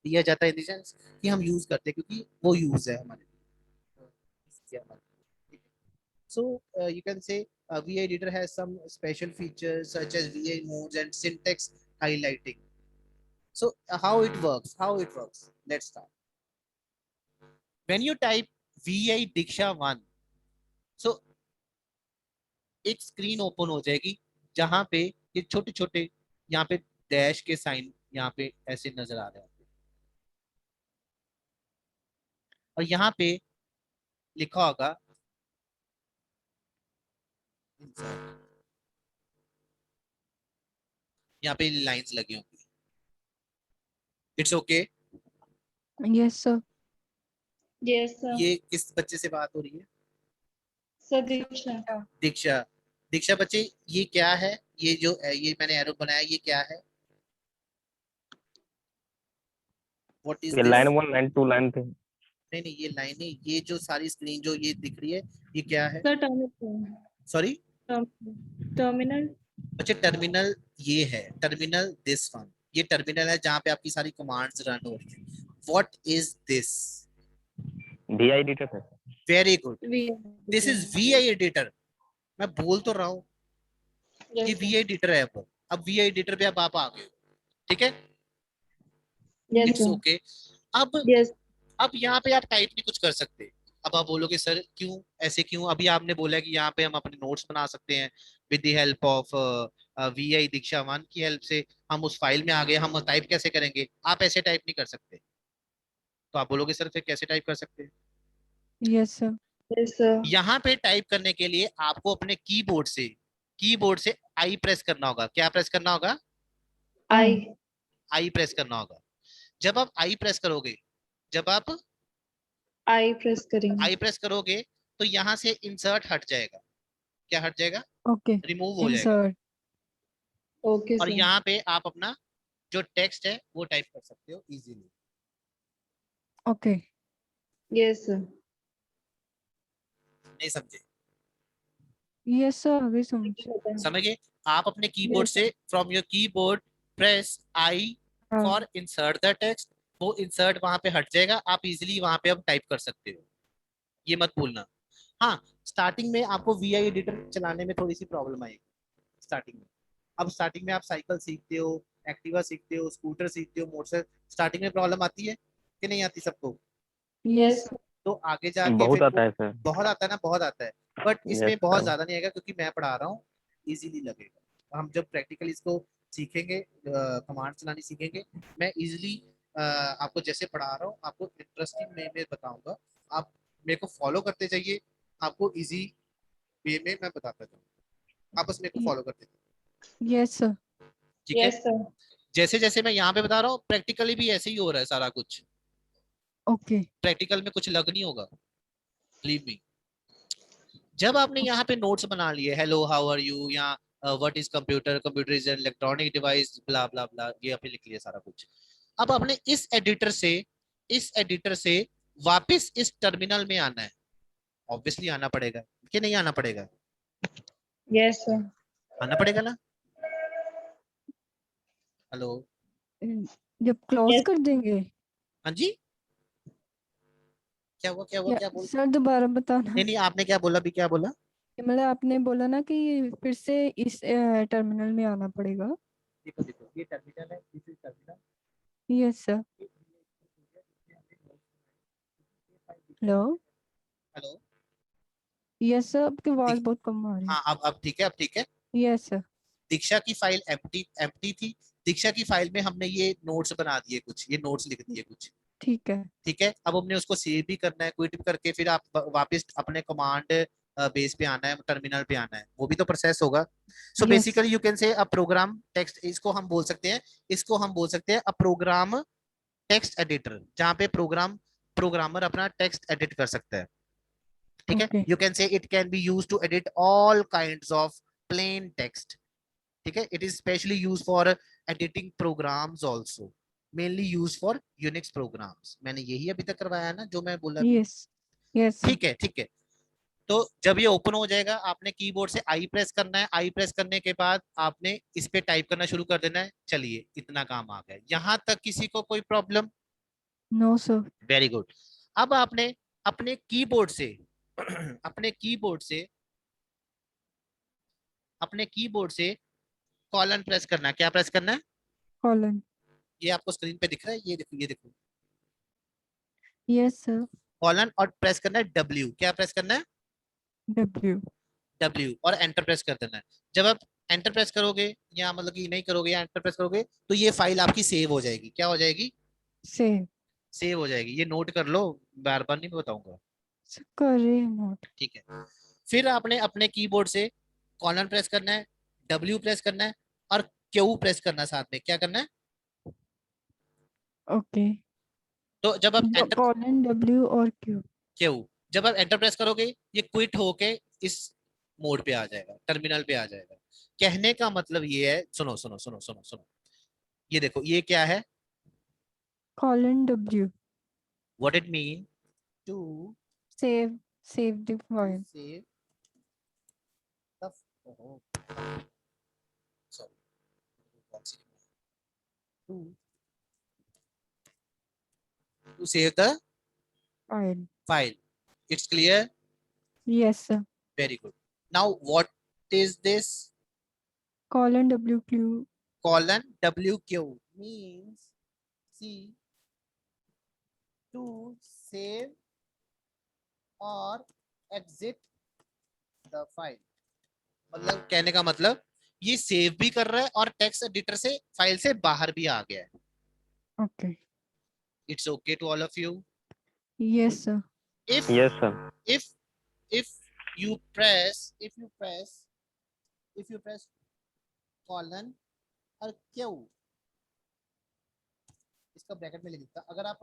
इन द सेंस कि हम यूज करते हैं, क्योंकि वो यूज है हमारे लिए। So you can say VI editor has some special features such as VI modes and syntax highlighting। so how it works, let's start। when you type VI Diksha 1, so एक screen open हो जाएगी जहां पे ये छोटे छोटे यहाँ पे डैश के साइन यहाँ पे ऐसे नजर आ रहे हैं, और यहाँ पे लिखा होगा यहाँ पे लाइंस लगी होंगी। It's okay. Yes, sir. Yes, sir. ये किस बच्चे से बात हो रही है? Sir, Diksha. दीक्षा। दीक्षा बच्चे, ये क्या है? ये जो ये मैंने एरो बनाया, ये क्या है? व्हाट इज ये दिस? Line 1 line 2 line 3। नहीं नहीं, ये लाइनें, ये जो सारी स्क्रीन जो ये दिख रही है, ये क्या है? Sir, terminal. Sorry Terminal. बच्चे, टर्मिनल ये है, टर्मिनल दिस वन, ये टर्मिनल है जहाँ पे आपकी सारी कमांड्स रन हो रही है। What is this? VI editor है। Very good, VI. This is VI editor. मैं बोल तो रहा हूँ Yes, ये sir. VI एडिटर है। अब VI एडिटर पे अब आप आ गए, ठीक है? Yes, it's sir. ओके। अब Yes. अब यहाँ पे आप टाइप नहीं कुछ कर सकते। अब आप बोलोगे सर क्यों, ऐसे क्यों? अभी आपने बोला कि यहाँ पे हम अपने नोट्स बना सकते हैं with the help of VI दीक्षा 1 की हेल्प से। हम उस फाइल में आ गए, हम टाइप कैसे करेंगे? आप ऐसे टाइप नहीं कर सकते। तो आप बोलोगे सर फिर कैसे टाइप कर सकते हैं? Yes, sir. Yes, sir. यहाँ पे टाइप करने के लिए आपको अपने कीबोर्ड से आई प्रेस करना होगा। क्या प्रेस करना होगा? I. आई प्रेस करना होगा। जब आप आई प्रेस करोगे, जब आप I press करेंगे। आई प्रेस करोगे तो यहाँ से इंसर्ट हट जाएगा। क्या हट जाएगा? Okay. रिमूव हो जाएगा। Insert. Okay, और sir. यहाँ पे आप अपना जो टेक्स्ट है वो टाइप कर सकते हो इजीली। Okay. Yes, sir. नहीं समझे? Yes, sir. आगे समझ. समझ गए? आप अपने कीबोर्ड से from your keyboard press I हाँ. For insert the text. वो इंसर्ट वहां पे हट जाएगा, आप इजीली वहां पे अब टाइप कर सकते हो। ये मत भूलना। हाँ, स्टार्टिंग में आपको VI एडिटर चलाने में थोड़ी सी प्रॉब्लम आएगी स्टार्टिंग में। अब स्टार्टिंग में आप साइकिल सीखते हो, एक्टिवा सीखते हो, स्कूटर सीखते हो, मोटरसाइकिल, स्टार्टिंग में प्रॉब्लम आती है कि नहीं आती सबको? Yes. तो आगे जाके बहुत फिर आता है सर। बहुत आता है ना, बहुत आता है। बट इसमें Yes, बहुत sir. ज्यादा नहीं आएगा क्योंकि मैं पढ़ा रहा हूँ, इजीली लगेगा। हम जब प्रैक्टिकली इसको सीखेंगे, कमांड चलानी सीखेंगे, मैं इजीली आपको जैसे पढ़ा रहा हूँ आपको इंटरेस्टिंग वे में बताऊंगा। आप मेरे को फॉलो करते जाइए, आपको इजी वे में मैं बताता जाऊँ। आप बस मेरे को फॉलो करते जाइए, Yes, sir. ठीक है? Yes, sir. जैसे जैसे मैं यहाँ पे बता रहा हूँ प्रैक्टिकली भी ऐसे ही हो रहा है सारा कुछ। Okay. प्रैक्टिकल में कुछ लग नहीं होगा, बिलीव मी। जब आपने यहाँ पे नोट्स बना लिए, हेलो हाउ आर यू, या what is computer, computer is an electronic device, blah blah blah, ये आपने लिख लिया सारा कुछ। अब आपने इस एडिटर से वापस इस टर्मिनल में आना है। ऑब्वियसली आना पड़ेगा कि नहीं आना पड़ेगा? Yes, sir. आना पड़ेगा ना? हेलो, जब क्लोज Yes. कर देंगे हाँ जी, क्या हुआ क्या हुआ, या क्या बोल? सर दोबारा बताना. नहीं नहीं, आपने क्या बोला, अभी क्या बोला? मतलब आपने बोला ना कि फिर से इस टर्मिनल में आना पड़ेगा. देखो देखो, ये टर्मिनल है, this is terminal. Yes, sir. Hello. Hello, Yes, sir. आपकी आवाज बहुत कम आ रही है. हाँ अब ठीक है, अब ठीक है। Yes, sir. दीक्षा की फाइल एम्प्टी थी। दीक्षा की फाइल में हमने ये नोट्स बना दिए, कुछ ये नोट्स लिख दिए कुछ, ठीक है. ठीक है? अब हमने उसको सेव भी करना है, क्विट करके फिर आप वापस अपने कमांड बेस पे आना है, टर्मिनल पे आना है, वो भी तो प्रोसेस होगा। So Yes. Basically you can say a program text, इसको हम बोल सकते हैं, अ प्रोग्राम टेक्स्ट एडिटर, जहाँ पे प्रोग्रामर अपना टेक्स्ट एडिट कर सकता है, ठीक है? Okay. You can say it can be used to edit all kinds of plain text, ठीक है? It is specially use for editing programs also, mainly use for Unix programs. मैंने यही अभी तक करवाया ना जो मैं बोला अभी? Yes. Yes, sir. ठीक है, ठीक है। तो जब ये ओपन हो जाएगा, आपने कीबोर्ड से आई प्रेस करना है। आई प्रेस करने के बाद आपने इस पे टाइप करना शुरू कर देना है। चलिए, इतना काम आ गया। यहां तक किसी को कोई problem? No, sir. Very good. अब आपने अपने कीबोर्ड से अपने कीबोर्ड से कॉलन प्रेस करना है। क्या प्रेस करना है? Colon. ये आपको स्क्रीन पे दिख रहा है, ये देखो, ये देखो, Yes, sir. कॉलन, और प्रेस करना है W। क्या प्रेस करना है? W. W, और एंटर प्रेस कर देना है। जब आप एंटर प्रेस करोगे, या मतलब कि नहीं करोगे, या एंटर प्रेस करोगे, तो ये फाइल आपकी सेव हो जाएगी। क्या हो जाएगी? Save. सेव हो जाएगी। ये नोट कर लो, बार बार नहीं बताऊंगा, Sir, करे नोट. ठीक है? फिर आपने अपने कीबोर्ड से कॉलन प्रेस करना है, W प्रेस करना है, और Q प्रेस करना है साथ में। क्या करना है? Okay. तो जब आप एंटर Colon W और Q. Q, जब आप एंटर प्रेस करोगे, ये क्विट होके इस मोड पे आ जाएगा, टर्मिनल पे आ जाएगा। कहने का मतलब ये है, सुनो सुनो सुनो सुनो सुनो, ये देखो, ये क्या है? Colon W. What it mean? To Save the file. save the, oh, sorry, to save the File. file. It's clear? Yes, sir. Very good. Now what is this? Colon WQ. Colon WQ means, see, to save और exit the file. मतलब कहने का मतलब ये save भी कर रहा है और टेक्स्ट एडिटर से फाइल से बाहर भी आ गया है। Okay. It's okay to all of you. Yes, sir. if yes sir. if if you press if you press colon और क्यू, इसका ब्रैकेट में लिख देता। अगर आप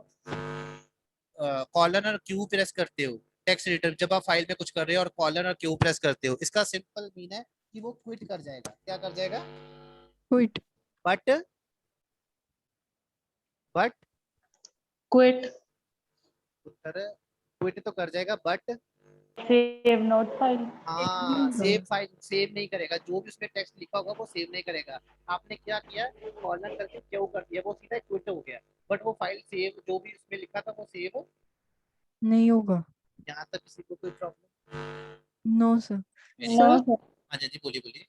कॉलन और क्यू प्रेस करते हो टेक्स्ट एडिटर, जब आप फाइल में कुछ कर रहे हो और कॉलन और क्यू प्रेस करते हो, इसका सिंपल मीन है कि वो क्विट कर जाएगा। क्या कर जाएगा? Quit. But Quit. Uttar quit तो कर जाएगा, बट सेव नोट फाइल। हाँ सेव फाइल सेव नहीं करेगा। जो भी उसमें टेक्स्ट लिखा होगा वो सेव नहीं करेगा। आपने क्या किया, कॉलन करके क्यू कर दिया, वो सीधा क्विट हो गया, बट वो फाइल सेव जो भी उसमें लिखा था वो सेव नहीं होगा। यहाँ तक किसी को कोई problem? No, sir. No, Sir, sir. हाँ जी बोलिए बोलिए।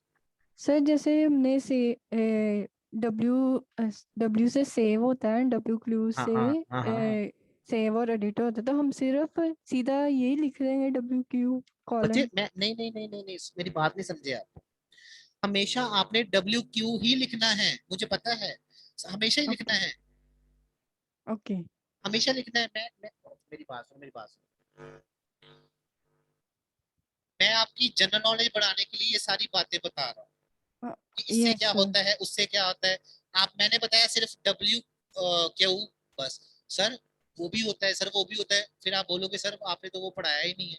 सर जैसे हमने से W से सेव होता है, W क्यू हाँ, से हाँ, हाँ। सेव और एडिट होता है, तो हम सिर्फ सीधा यही लिख देंगे W क्यू बच्चे कॉलन। मैं नहीं, मेरी बात नहीं समझे आप। हमेशा आपने डब्ल्यू क्यू ही लिखना है, मुझे पता है, हमेशा ही लिखना है, ओके। हमेशा लिखना है। मैं मेरी बात सुनो। मैं आपकी जनरल नॉलेज बढ़ाने के लिए ये सारी बातें बता रहा हूँ कि इससे यस क्या सर। होता है, उससे क्या होता है। मैंने बताया सिर्फ डब्ल्यू क्यू बस। सर वो भी होता है, सर वो भी होता है, फिर आप बोलोगे सर आपने तो वो पढ़ाया ही नहीं है।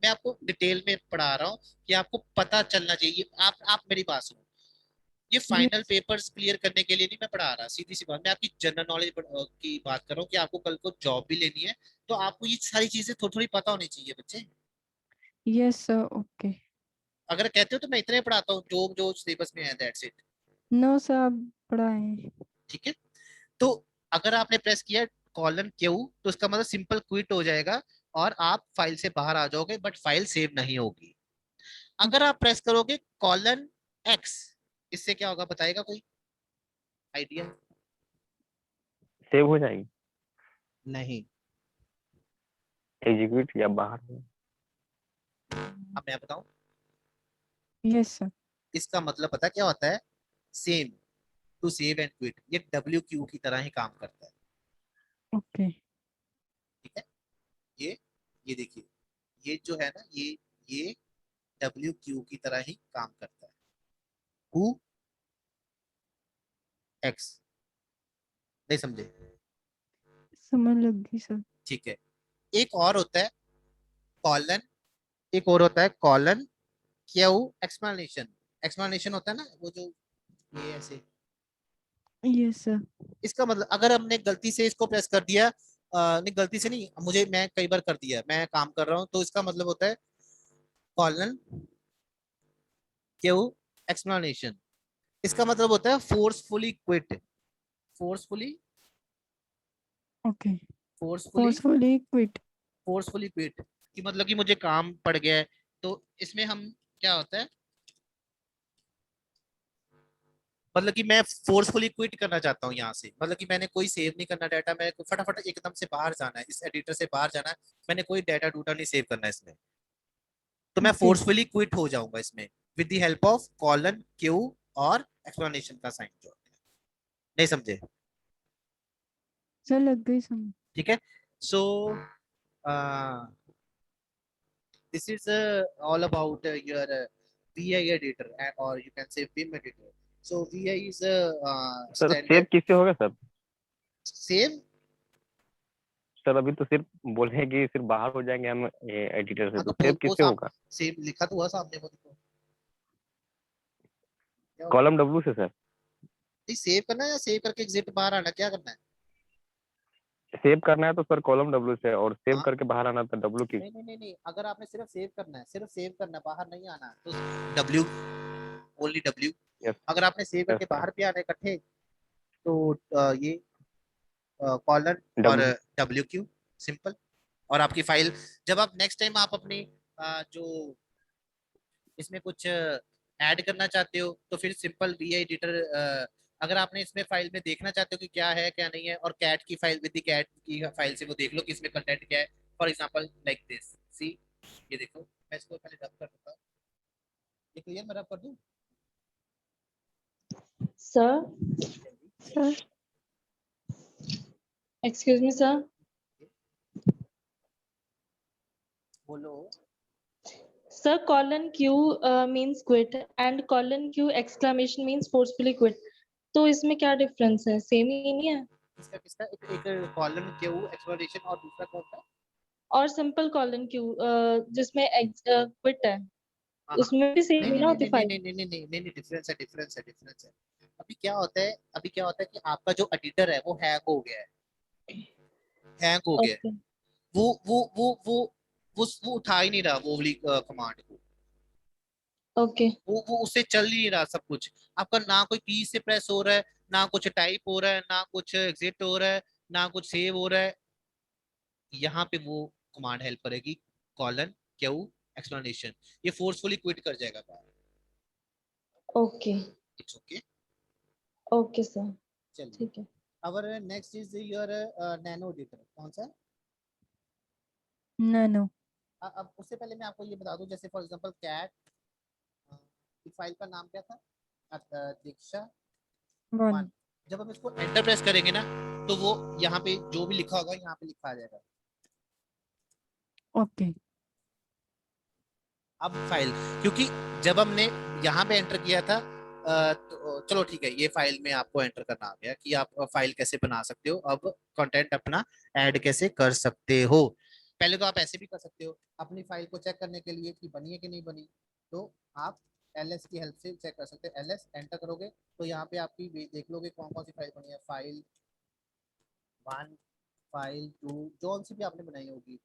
मैं आपको डिटेल में पढ़ा रहा हूँ कि आपको पता चलना चाहिए। आप मेरी बात सुनो, ये फाइनल पेपर्स क्लियर करने के लिए नहीं मैं पढ़ा रहा, सीधी सी बात। मैं आपकी जनरल नॉलेज की बात कर रहा हूँ कि आपको कल को जॉब भी लेनी है, तो आपको ये सारी चीजें थोड़ी थोड़ी पता होनी चाहिए बच्चे। Yes sir. ओके। अगर कहते हो तो मैं इतने पढ़ाता हूँ जो जो सिलेबस में है, दैट्स इट। नो सर, आप पढ़ाएं। ठीक है, तो अगर आपने प्रेस किया कॉलन क्यू तो इसका मतलब सिंपल क्विट हो जाएगा और आप फाइल से बाहर आ जाओगे, बट फाइल सेव नहीं होगी। अगर आप प्रेस करोगे कॉलन एक्स, इससे क्या होगा बताएगा कोई आइडिया? सेव हो जाएगी, नहीं। एग्जीक्यूट या बाहर हो। अब मैं बताऊं, यस सर। इसका मतलब पता क्या होता है? Same to save and quit, ये डब्ल्यू क्यू की तरह ही काम करता है। ओके। ठीक है, ये देखिए, ये जो है ना, ये डब्ल्यू क्यू की तरह ही काम करता है। हु एक्स, नहीं समझे? समझ लग गई सर। ठीक है, एक और होता है कॉलन, एक और होता है कॉलन क्यू एक्सप्लेनेशन। एक्सप्लेनेशन होता है ना वो जो ये ऐसे। Yes sir. इसका मतलब अगर हमने गलती से इसको प्रेस कर दिया, नहीं गलती से नहीं, मैं कई बार कर दिया, मैं काम कर रहा हूँ, तो इसका मतलब होता है कॉलन क्यू एक्सप्लेनेशन। इसका मतलब होता है forcefully quit. Forcefully okay. Forcefully forcefully quit. Forcefully quit कि मतलब कि मुझे काम पड़ गया है, तो इसमें हम क्या होता है, मतलब कि मैं फोर्सफुली क्विट करना चाहता हूँ यहाँ से, मतलब कि मैंने कोई सेव नहीं करना डाटा, मैं फटाफट एकदम से बाहर जाना है, इस एडिटर से बाहर जाना है, मैंने कोई डाटा डूटा नहीं सेव करना है इसमें, तो मैं फोर्सफुली क्विट हो जाऊंगा इसमें with the help of colon Q और एक्सप्लेनेशन का साइन जो होता है। नहीं समझे? सर लग गई समझ। ठीक है, सो this is all about your VI editor or you can say Vim editor. So VI is a sir save standard किससे होगा सर? save। सर अभी तो सिर्फ बोले कि सिर्फ बाहर हो जाएंगे हम एडिटर से, हाँ तो तो सेव किससे होगा? सेव लिखा तो हुआ सामने वो देखो। कॉलम डब्ल्यू से सर। सेव करना है या सेव करके एग्जिट बाहर आना, क्या करना है? सेव करना है तो सर कॉलम डब्ल्यू से, और सेव हाँ। करके बाहर आना तो डब्ल्यू की। नहीं, अगर आपने सिर्फ सेव करना है, सिर्फ सेव करना है, बाहर नहीं आना, तो W, ओनली W। यस अगर आपने सेव करके बाहर भी आने इकट्ठे, तो ये कॉलन और डब्ल्यू। W Q, simple. और आपकी फाइल जब आप नेक्स्ट टाइम आप अपनी जो इसमें कुछ ऐड करना चाहते हो, तो फिर सिंपल वी एडिटर अगर आपने इसमें फाइल में देखना चाहते हो कि क्या है क्या नहीं है, और कैट की फाइल विद द कैट की फाइल से वो देख लो कि इसमें कंटेंट क्या है। फॉर एग्जांपल लाइक दिस, सी ये देखो, मैं इसको पहले रब कर देता हूं, ये क्लियर, मैं रब कर दूं? Sir, Sir, excuse me, sir. बोलो। Sir, colon Q means quit and colon Q exclamation means forcefully quit. तो इसमें क्या डिफरेंस है? सेम ही नहीं है? इसका किसका एक कॉलम क्यू एक्सप्लोरेशन और दूसरा कौन सा? और सिंपल colon Q जिसमें quit है, हाँ, उसमें भी सेम नहीं ही नहीं ना नहीं होती नहीं फाइल? नहीं नहीं नहीं नहीं नहीं, डिफरेंस है, डिफरेंस है, डिफरेंस है। अभी क्या होता है, अभी क्या होता है कि आपका जो एडिटर है वो हैक हो गया है, हैक हो गया है। Okay. वो उठा ही नहीं रहा वो वाली कमांड को, Okay. वो उससे चल ही नहीं रहा सब कुछ। आपका ना कोई की से प्रेस हो रहा है, ना कुछ टाइप हो रहा है, ना कुछ एग्जिट हो रहा है, ना कुछ सेव हो रहा है। यहाँ पे वो कमांड हेल्प करेगी, कॉलन क्यू एक्सप्लेनेशन, ये फोर्सफुली क्विट कर जाएगा बाहर। Okay. It's okay. Okay, sir. चलिए, ठीक है. Our next is your nano editor, कौन सा? nano. अब उससे पहले मैं आपको ये बता दूं, जैसे फॉर एग्जांपल कैट, फाइल का नाम क्या था? दीक्षा 1. जब हम इसको एंटर प्रेस करेंगे ना, तो वो यहाँ पे जो भी लिखा होगा यहाँ पे लिखा आ जाएगा। Okay. अब फाइल, क्योंकि जब हमने यहाँ पे एंटर किया था, तो चलो ठीक है, ये फाइल में आपको एंटर करना आ गया कि आप फाइल कैसे बना सकते हो, अब कंटेंट अपना ऐड कैसे कर सकते हो। पहले तो आप ऐसे भी कर सकते हो अपनी फाइल को चेक करने के लिए कि बनी है कि नहीं बनी, तो आप ls की हेल्प से चेक कर सकते हैं। ls एंटर करोगे तो यहाँ पे आपकी देख लोगे कौन कौन सी फाइल बनी है, फाइल 1, फाइल 2, जो सी भी आपने बनाई होगी।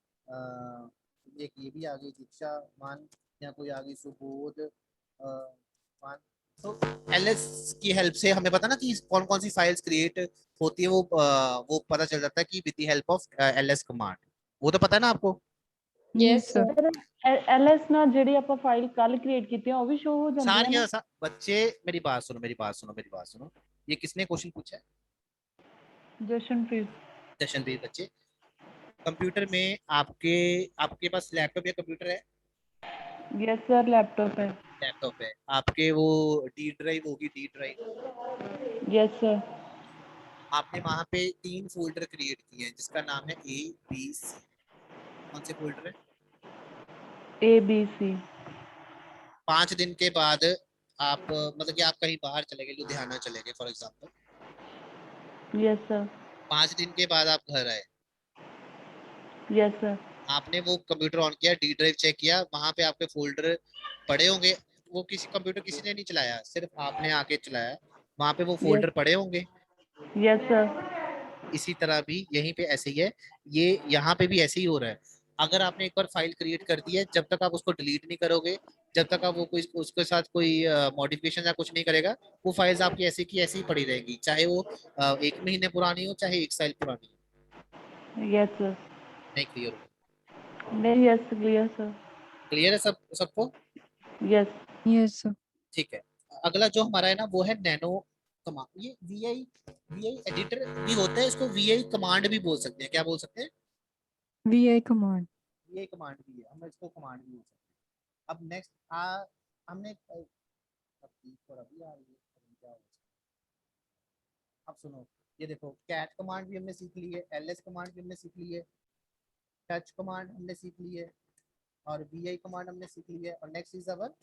एक ये भी आ गई दीक्षा 1, या कोई आ गई सुबोध 1। तो ls की हेल्प से हमें पता ना कि कौन कौन सी फाइल्स क्रिएट होती है, वो पता चल जाता है कि with the help of ls command. वो तो पता है ना आपको? Yes, sir. एलएस ना ਜਿਹੜੀ ਆਪਾਂ ਫਾਈਲ ਕੱਲ ਕ੍ਰੀਏਟ ਕੀਤੀ ਆ ਉਹ ਵੀ ਸ਼ੋ ਹੋ ਜਾਂਦੀ ਹੈ ਨਾ? बच्चे मेरी बात सुनो, मेरी बात सुनो, मेरी बात सुनो। ये किसने क्वेश्चन पूछा है? जशनप्रीत। जशनप्रीत। बच्चे, कंप्यूटर में आपके आपके पास लैपटॉप या कंप्यूटर है? यस सर, लैपटॉप है। लैपटॉप है आपके, वो डी ड्राइव होगी, डी ड्राइव। Yes sir. आपने वहां पे 3 फोल्डर क्रिएट किए हैं जिसका नाम है ए बी सी। कौन से फोल्डर है? A B C. 5 दिन के बाद आप मतलब कि आप कहीं बाहर चले गए, लुधियाना चले गए फॉर एग्जांपल। Yes sir. 5 दिन के बाद आप घर आए, यस सर। आपने वो कंप्यूटर ऑन किया, डी ड्राइव चेक किया, वहां पे आपके फोल्डर पड़े होंगे। वो किसी कंप्यूटर किसी ने नहीं चलाया, सिर्फ आपने आके चलाया, वहां पे वो फोल्डर पड़े होंगे। Yes sir. इसी तरह भी यहीं पे ऐसे ही है, ये यहाँ पे भी ऐसे ही हो रहा है। अगर आपने एक बार फाइल क्रिएट कर दी है, जब तक आप उसको डिलीट नहीं करोगे, जब तक आप वो कोई उसके साथ कोई मॉडिफिकेशन या कुछ नहीं करेगा, वो फाइल्स आपकी ऐसी की ऐसी ही पड़ी रहेगी, चाहे वो 1 महीने पुरानी हो, चाहे 1 साल पुरानी हो। Yes sir. नहीं क्लियर हो? नहीं, यस क्लियर सर। क्लियर है सबको? यस। Yes, sir. ठीक है। अगला जो हमारा है ना वो है नैनो कमांड। ये वी आई एडिटर भी होता है, इसको वी आई कमांड भी बोल सकते हैं। क्या बोल सकते हैं? VI command. V I command भी है, हम इसको कमांड भी बोल सकते हैं। अब नेक्स्ट हमने अभी आ रही है, क्या हो सकता है? अब सुनो, ये देखो, कैट कमांड भी हमने सीख ली है, ls कमांड भी हमने सीख ली है, टच कमांड हमने सीख ली है, और वी आई कमांड हमने सीख ली है। और next is our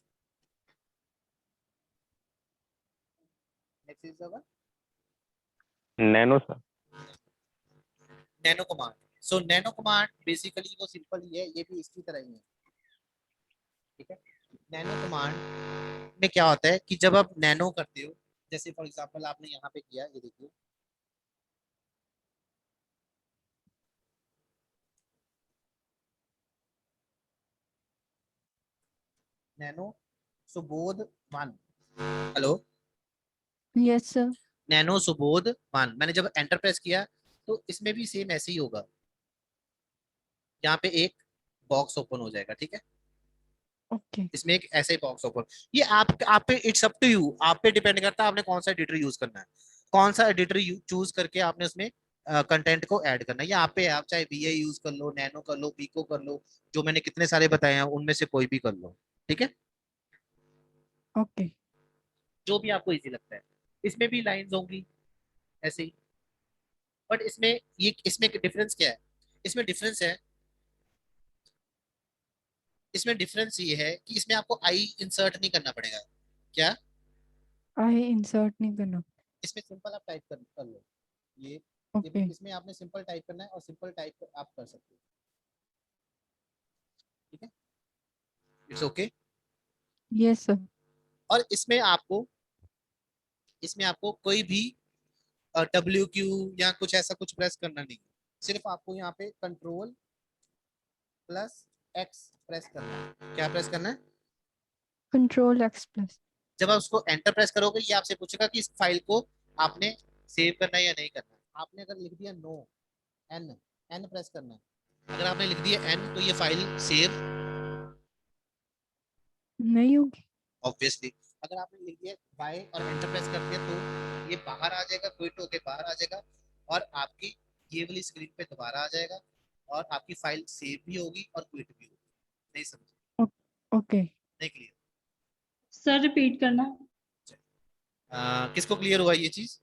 nano sir. Nano command. So nano command basically वो सिंपल ही है, ये भी इसकी तरह ही है, ठीक है। नैनो कमांड में क्या होता है कि जब आप नैनो करते हो, जैसे फॉर एग्जांपल आपने यहाँ पे किया, ये देखिए, nano Subodh 1, hello, Yes, sir. Nano Subodh 1, मैंने जब एंटर प्रेस किया तो इसमें भी सेम ऐसे ही होगा, यहाँ पे एक बॉक्स ओपन हो जाएगा, ठीक है। ओके इसमें एक ऐसा ही बॉक्स ओपन, ये आप पे, इट्स अप टू यू, आप पे डिपेंड करता है आपने कौन सा एडिटर यूज करना है, कौन सा एडिटर चूज करके आपने उसमें कंटेंट को ऐड करना है। ये आप पे है, आप चाहे वी यूज कर लो, नैनो कर लो, पीको कर लो, जो मैंने कितने सारे बताए हैं उनमें से कोई भी कर लो, ठीक है, ओके जो भी आपको इजी लगता है। इसमें भी लाइंस होंगी ऐसे ही, बट इसमें डिफरेंस क्या है, इसमें डिफरेंस है, इसमें डिफरेंस ये है कि इसमें आपको आई इंसर्ट नहीं करना पड़ेगा। क्या? आई इंसर्ट नहीं करना। इसमें सिंपल आप टाइप कर लो, ये ओके इसमें आपने सिंपल टाइप करना है और सिंपल टाइप आप कर सकते हो, ठीक है, इट्स ओके। Yes sir. और इसमें आपको कोई भी WQ या कुछ ऐसा कुछ प्रेस करना नहीं है, सिर्फ आपको यहाँ पे Ctrl+X प्रेस करना है। क्या प्रेस करना है? Control x plus. जब आप उसको एंटर प्रेस करोगे ये आपसे पूछेगा कि इस फाइल को आपने सेव करना है या नहीं करना है। आपने अगर लिख दिया नो, एन एन प्रेस करना है, अगर आपने लिख दिया एन तो ये फाइल सेव नहीं होगी। ऑब्वियसली। अगर आपने लिख दिया बाय और एंटर प्रेस कर दिया तो ये बाहर आ जाएगा, क्विट होके बाहर आ जाएगा और आपकी ये वाली स्क्रीन पे दोबारा आ जाएगा और आपकी फाइल सेव भी होगी और क्विट भी होगी। नहीं समझे? ओके नहीं क्लियर? सर रिपीट करना। किसको क्लियर हुआ ये चीज?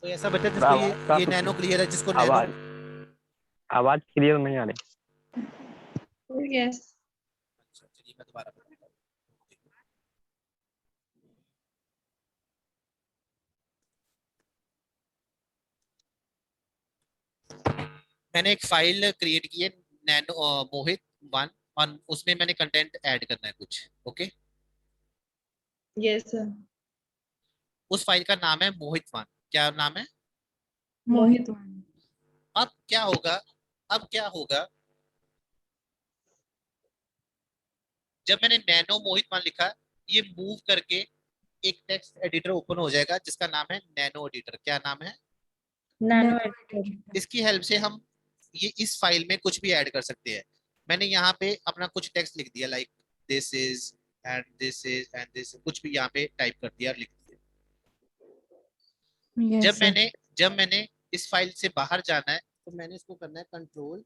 तो ऐसा बच्चा जिसको ये नैनो क्लियर है, जिसको नैनो आवाज आवाज क्लियर नहीं आ रही। यस अच्छा चलिए मैं दोबारा बता देता हूँ। मैंने एक फाइल क्रिएट की है नैनो मोहित 1 और उसमें मैंने कंटेंट ऐड करना है कुछ, ओके। Yes sir. उस फाइल का नाम है मोहित 1। क्या नाम है? मोहित। अब क्या होगा, अब क्या होगा, जब मैंने नैनो मोहित 1 लिखा, ये मूव करके एक टेक्स्ट एडिटर ओपन हो जाएगा जिसका नाम है नैनो एडिटर। क्या नाम है? Nano editor. इसकी हेल्प से हम ये इस फाइल में कुछ भी ऐड कर सकते हैं। मैंने यहाँ पे अपना कुछ टेक्स्ट लिख दिया, like this is and this is and this, कुछ भी यहाँ पे टाइप कर दिया और लिख दिया। Yes sir. जब मैंने इस फाइल से बाहर जाना है तो मैंने इसको करना है Ctrl+X।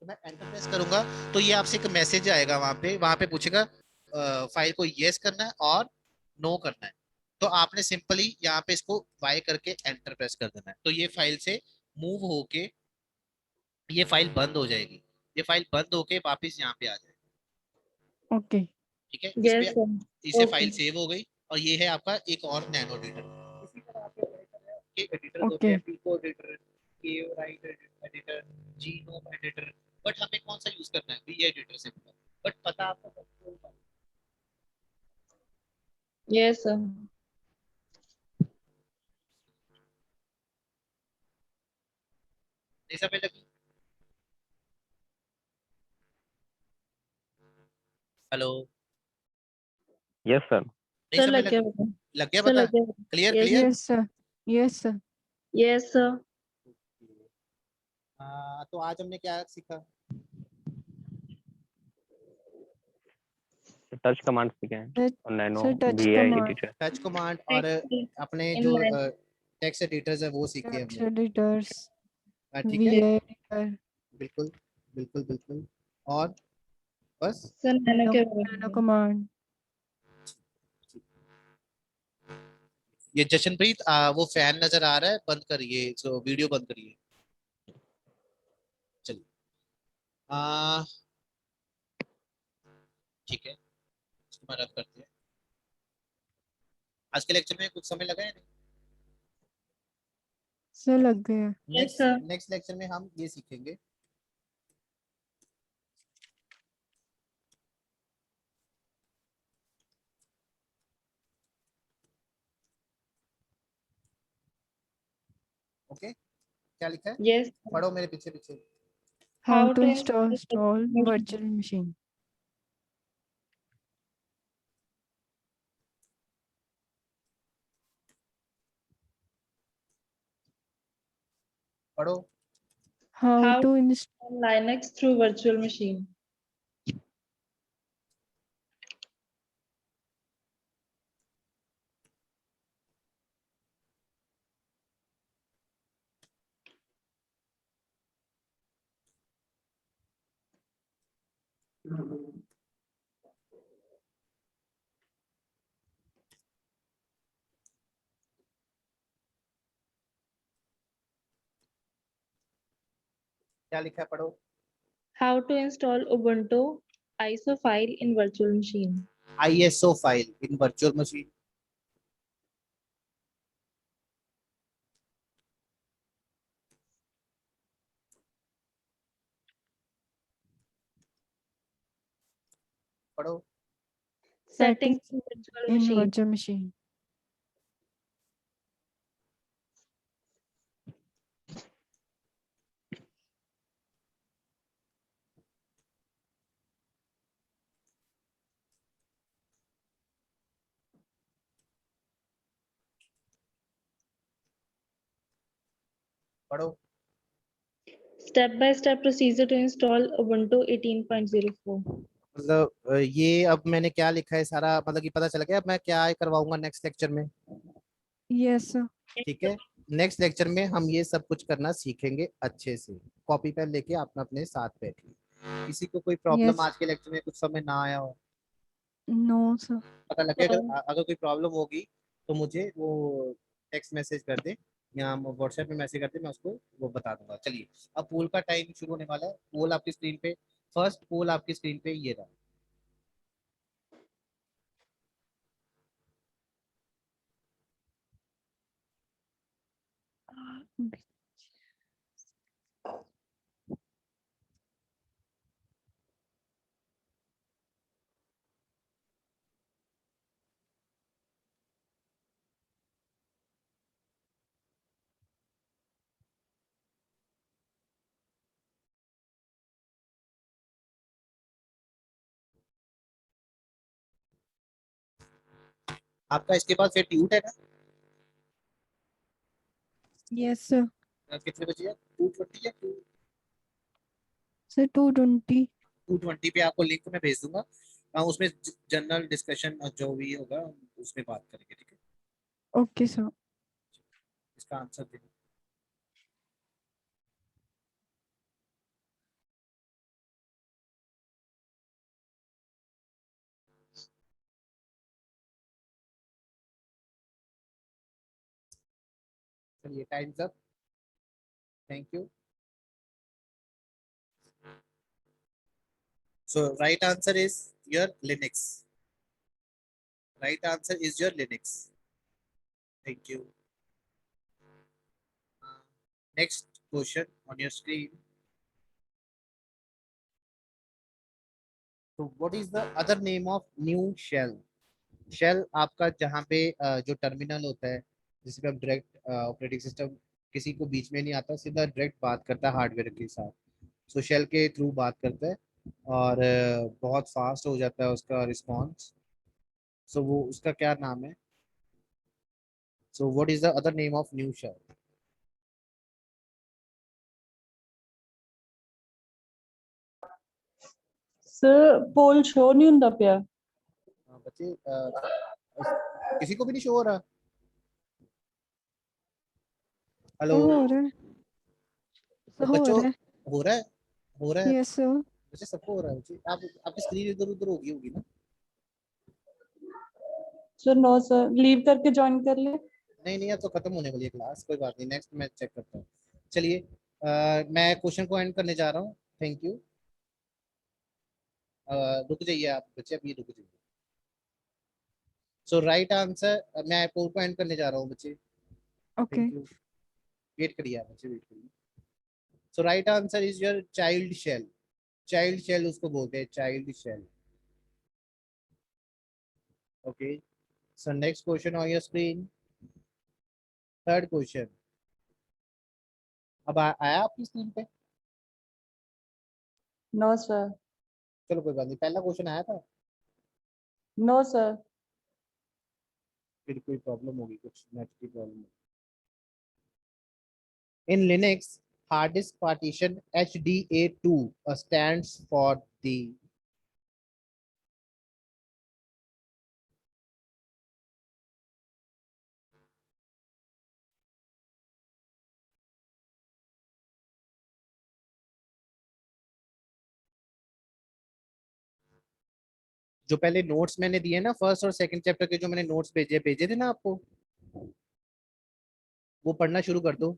तो मैं एंटर प्रेस करूंगा तो ये आपसे एक मैसेज आएगा, वहां पे पूछेगा फाइल को यस करना है और नो करना है। तो आपने सिंपली यहाँ पे इसको बाय करके एंटर प्रेस कर देना है, तो ये फाइल से मूव होके ये फाइल बंद हो जाएगी। ये फाइल बंद होके वापस यहाँ पे आ जाएगी, ओके ठीक है। इस यस पे सर। इसे ओके फाइल सेव हो गई और ये है आपका एक और नैनो एडिटर। इसी तरह आपके एडिटर होते ओके हैं, pico editor, KWrite editor, GNOME editor, but हमें कौन सा यूज करना है? वी एडिटर से, बट पता आपको कंट्रोल का यस सर। नहीं समझ लगी? Hello, yes sir. नहीं सर समझ लग गया लगी? पता। लग गया सर पता? लग गया पता। Clear yes clear. Yes sir. Yes sir. Yes sir. तो आज हमने क्या सीखा? टच कमांड सीखे हैं और nano sir touch VI command, editor. Touch command और अपने इन जो लाइन। टेक्स्ट एडिटर्स है वो सीखे टेक्स्ट हमने। एडिटर्स, ठीक वी है, एडिटर, बिल्कुल बिल्कुल बिल्कुल। और बस सर नैनो के बारे नैनो में। कमांड। ये जशनप्रीत वो फैन नजर आ रहा है, बंद करिए, सो वीडियो बंद करिए। चलिए ठीक है, इसको मैं रब करते हैं। आज के लेक्चर में कुछ समय लगा है नहीं? सर लग गया। Yes sir. नेक्स्ट लेक्चर में हम ये सीखेंगे, ओके। क्या लिखा है? यस। पढ़ो मेरे पीछे पीछे। How how to to install virtual machine. पढ़ो। How How to to install install Linux through virtual machine? क्या लिखा है, पढ़ो। How to install Ubuntu ISO file in virtual machine? ISO file in virtual machine. पढ़ो। Settings settings in virtual in machine. virtual machine? पढ़ो। Step-by-step procedure to install Ubuntu 18.04. मतलब ये अब मैंने क्या लिखा है सारा, मतलब कि पता चल गया अब मैं क्या करवाऊंगा नेक्स्ट लेक्चर में। Yes, sir. ठीक है, नेक्स्ट लेक्चर में हम ये सब कुछ करना सीखेंगे अच्छे से। कॉपी पेन लेके अपना अपने साथ बैठिए। किसी को कोई प्रॉब्लम Yes. आज के लेक्चर में कुछ समझ ना आया हो, No, sir. पता लगे, अगर कोई प्रॉब्लम होगी तो मुझे वो टेक्स्ट मैसेज कर दे या व्हाट्सएप में मैसेज कर दे, मैं उसको वो बता दूंगा। चलिए, अब पोल का टाइम शुरू होने वाला है। पोल आपकी स्क्रीन पे, फर्स्ट पोल आपकी स्क्रीन पे ये रहा। आपका इसके बाद फिर ट्यूट है ना, Yes, sir. कितने बजे है, 2:20 या Sir, 220. 2:20 पे आपको लिंक मैं भेज दूंगा। उसमें जनरल डिस्कशन जो भी होगा उसमें बात करेंगे, ठीक है। Okay, sir. इसका आंसर दे। चलिए, times up, thank you. So right answer is your Linux. Right answer is your Linux. Thank you. Next question on your screen. So what is the other name of new shell? Shell आपका जहाँ पे जो terminal होता है, जिसपे हम direct operating system किसी को बीच में नहीं आता, सीधा डायरेक्ट बात करता है हार्डवेयर के साथ। सो शेल के थ्रू बात करता है और बहुत फास्ट हो जाता है उसका रिस्पॉन्स। सो वो उसका क्या नाम है? So what is the other name of new shell? Sir poll show नहीं ਹੁੰਦਾ ਪਿਆ। बच्चे किसी को भी नहीं शो हो रहा? हेलो हो रहा है। हो बच्चों, रहा है। हो रहा है, हो रहा है। Yes, sir. बच्चे सबको हो रहा है बच्चे। आप आपकी स्क्रीन इधर उधर होगी होगी ना? सर नो सर, लीव करके ज्वाइन कर ले। नहीं नहीं, अब तो खत्म होने वाली है क्लास, कोई बात नहीं, नेक्स्ट मैं चेक करता हूँ। चलिए, मैं क्वेश्चन को एंड करने जा रहा हूँ। Thank you. रुक जाइए आप बच्चे, अभी रुक जाइए। सो राइट आंसर, मैं पोल को एंड करने जा रहा हूँ बच्चे। Okay. थैंक यू, वेट करिए आप बच्चे, वेट करिए। So right answer is your child shell. Child shell उसको बोलते हैं, child shell. Okay, so next question on your screen, third question. अब आया आपकी स्क्रीन पे? No sir. चलो कोई बात नहीं, पहला क्वेश्चन आया था, नो सर। फिर कोई प्रॉब्लम होगी, कुछ नेट की problem. In Linux, hard disk partition HDA2 stands for the जो पहले नोट्स मैंने दिए ना फर्स्ट और सेकंड चैप्टर के, जो मैंने नोट्स भेजे भेजे थे ना आपको, वो पढ़ना शुरू कर दो।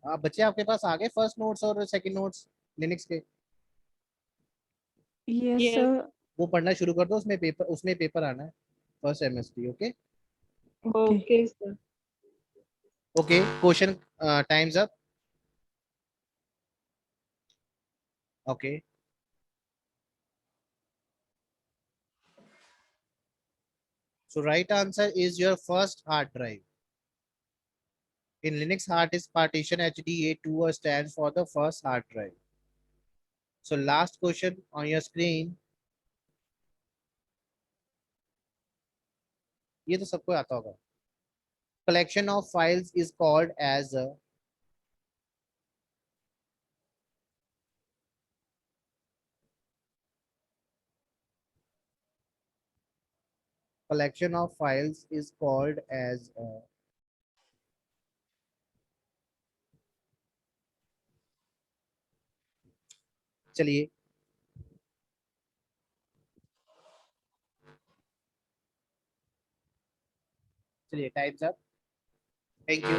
आप बच्चे, आपके पास आ गए फर्स्ट नोट्स और सेकंड नोट्स लिनक्स के? Yes Yes. सर। वो पढ़ना शुरू कर दो, उसमें पेपर आना है first semester. Okay Okay, sir. Okay, question times up. Okay, so right answer is your first hard drive. In Linux, hard disk partition HDA2 stands for the first hard drive. So last question on your screen. ये तो सबको आता होगा। Collection of files is called as a collection of files is called as a चलिए चलिए, times up. Thank you.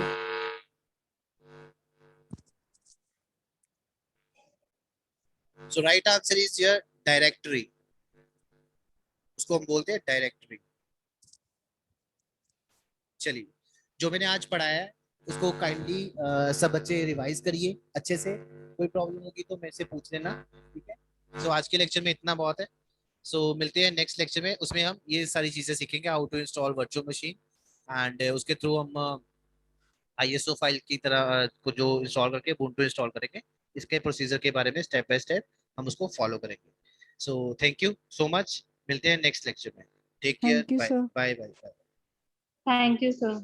So right answer is your directory. उसको हम बोलते हैं डायरेक्टरी। चलिए, जो मैंने आज पढ़ाया है उसको काइंडली सब बच्चे रिवाइज करिए अच्छे से। कोई प्रॉब्लम होगी तो मेरे से पूछ लेना, ठीक है? सो आज के लेक्चर में इतना बहुत है। सो मिलते हैं नेक्स्ट लेक्चर में, उसमें हम ये सारी चीजें सीखेंगे, how to install virtual machine, and उसके थ्रू हम ISO फाइल की तरह को जो इंस्टॉल करके ubuntu इंस्टॉल करेंगे, इसके प्रोसीजर के बारे में स्टेप बाय स्टेप हम उसको फॉलो करेंगे। So thank you so much, मिलते हैं नेक्स्ट लेक्चर में। Take care, thank you bye sir. Bye bye bye. Thank you, sir.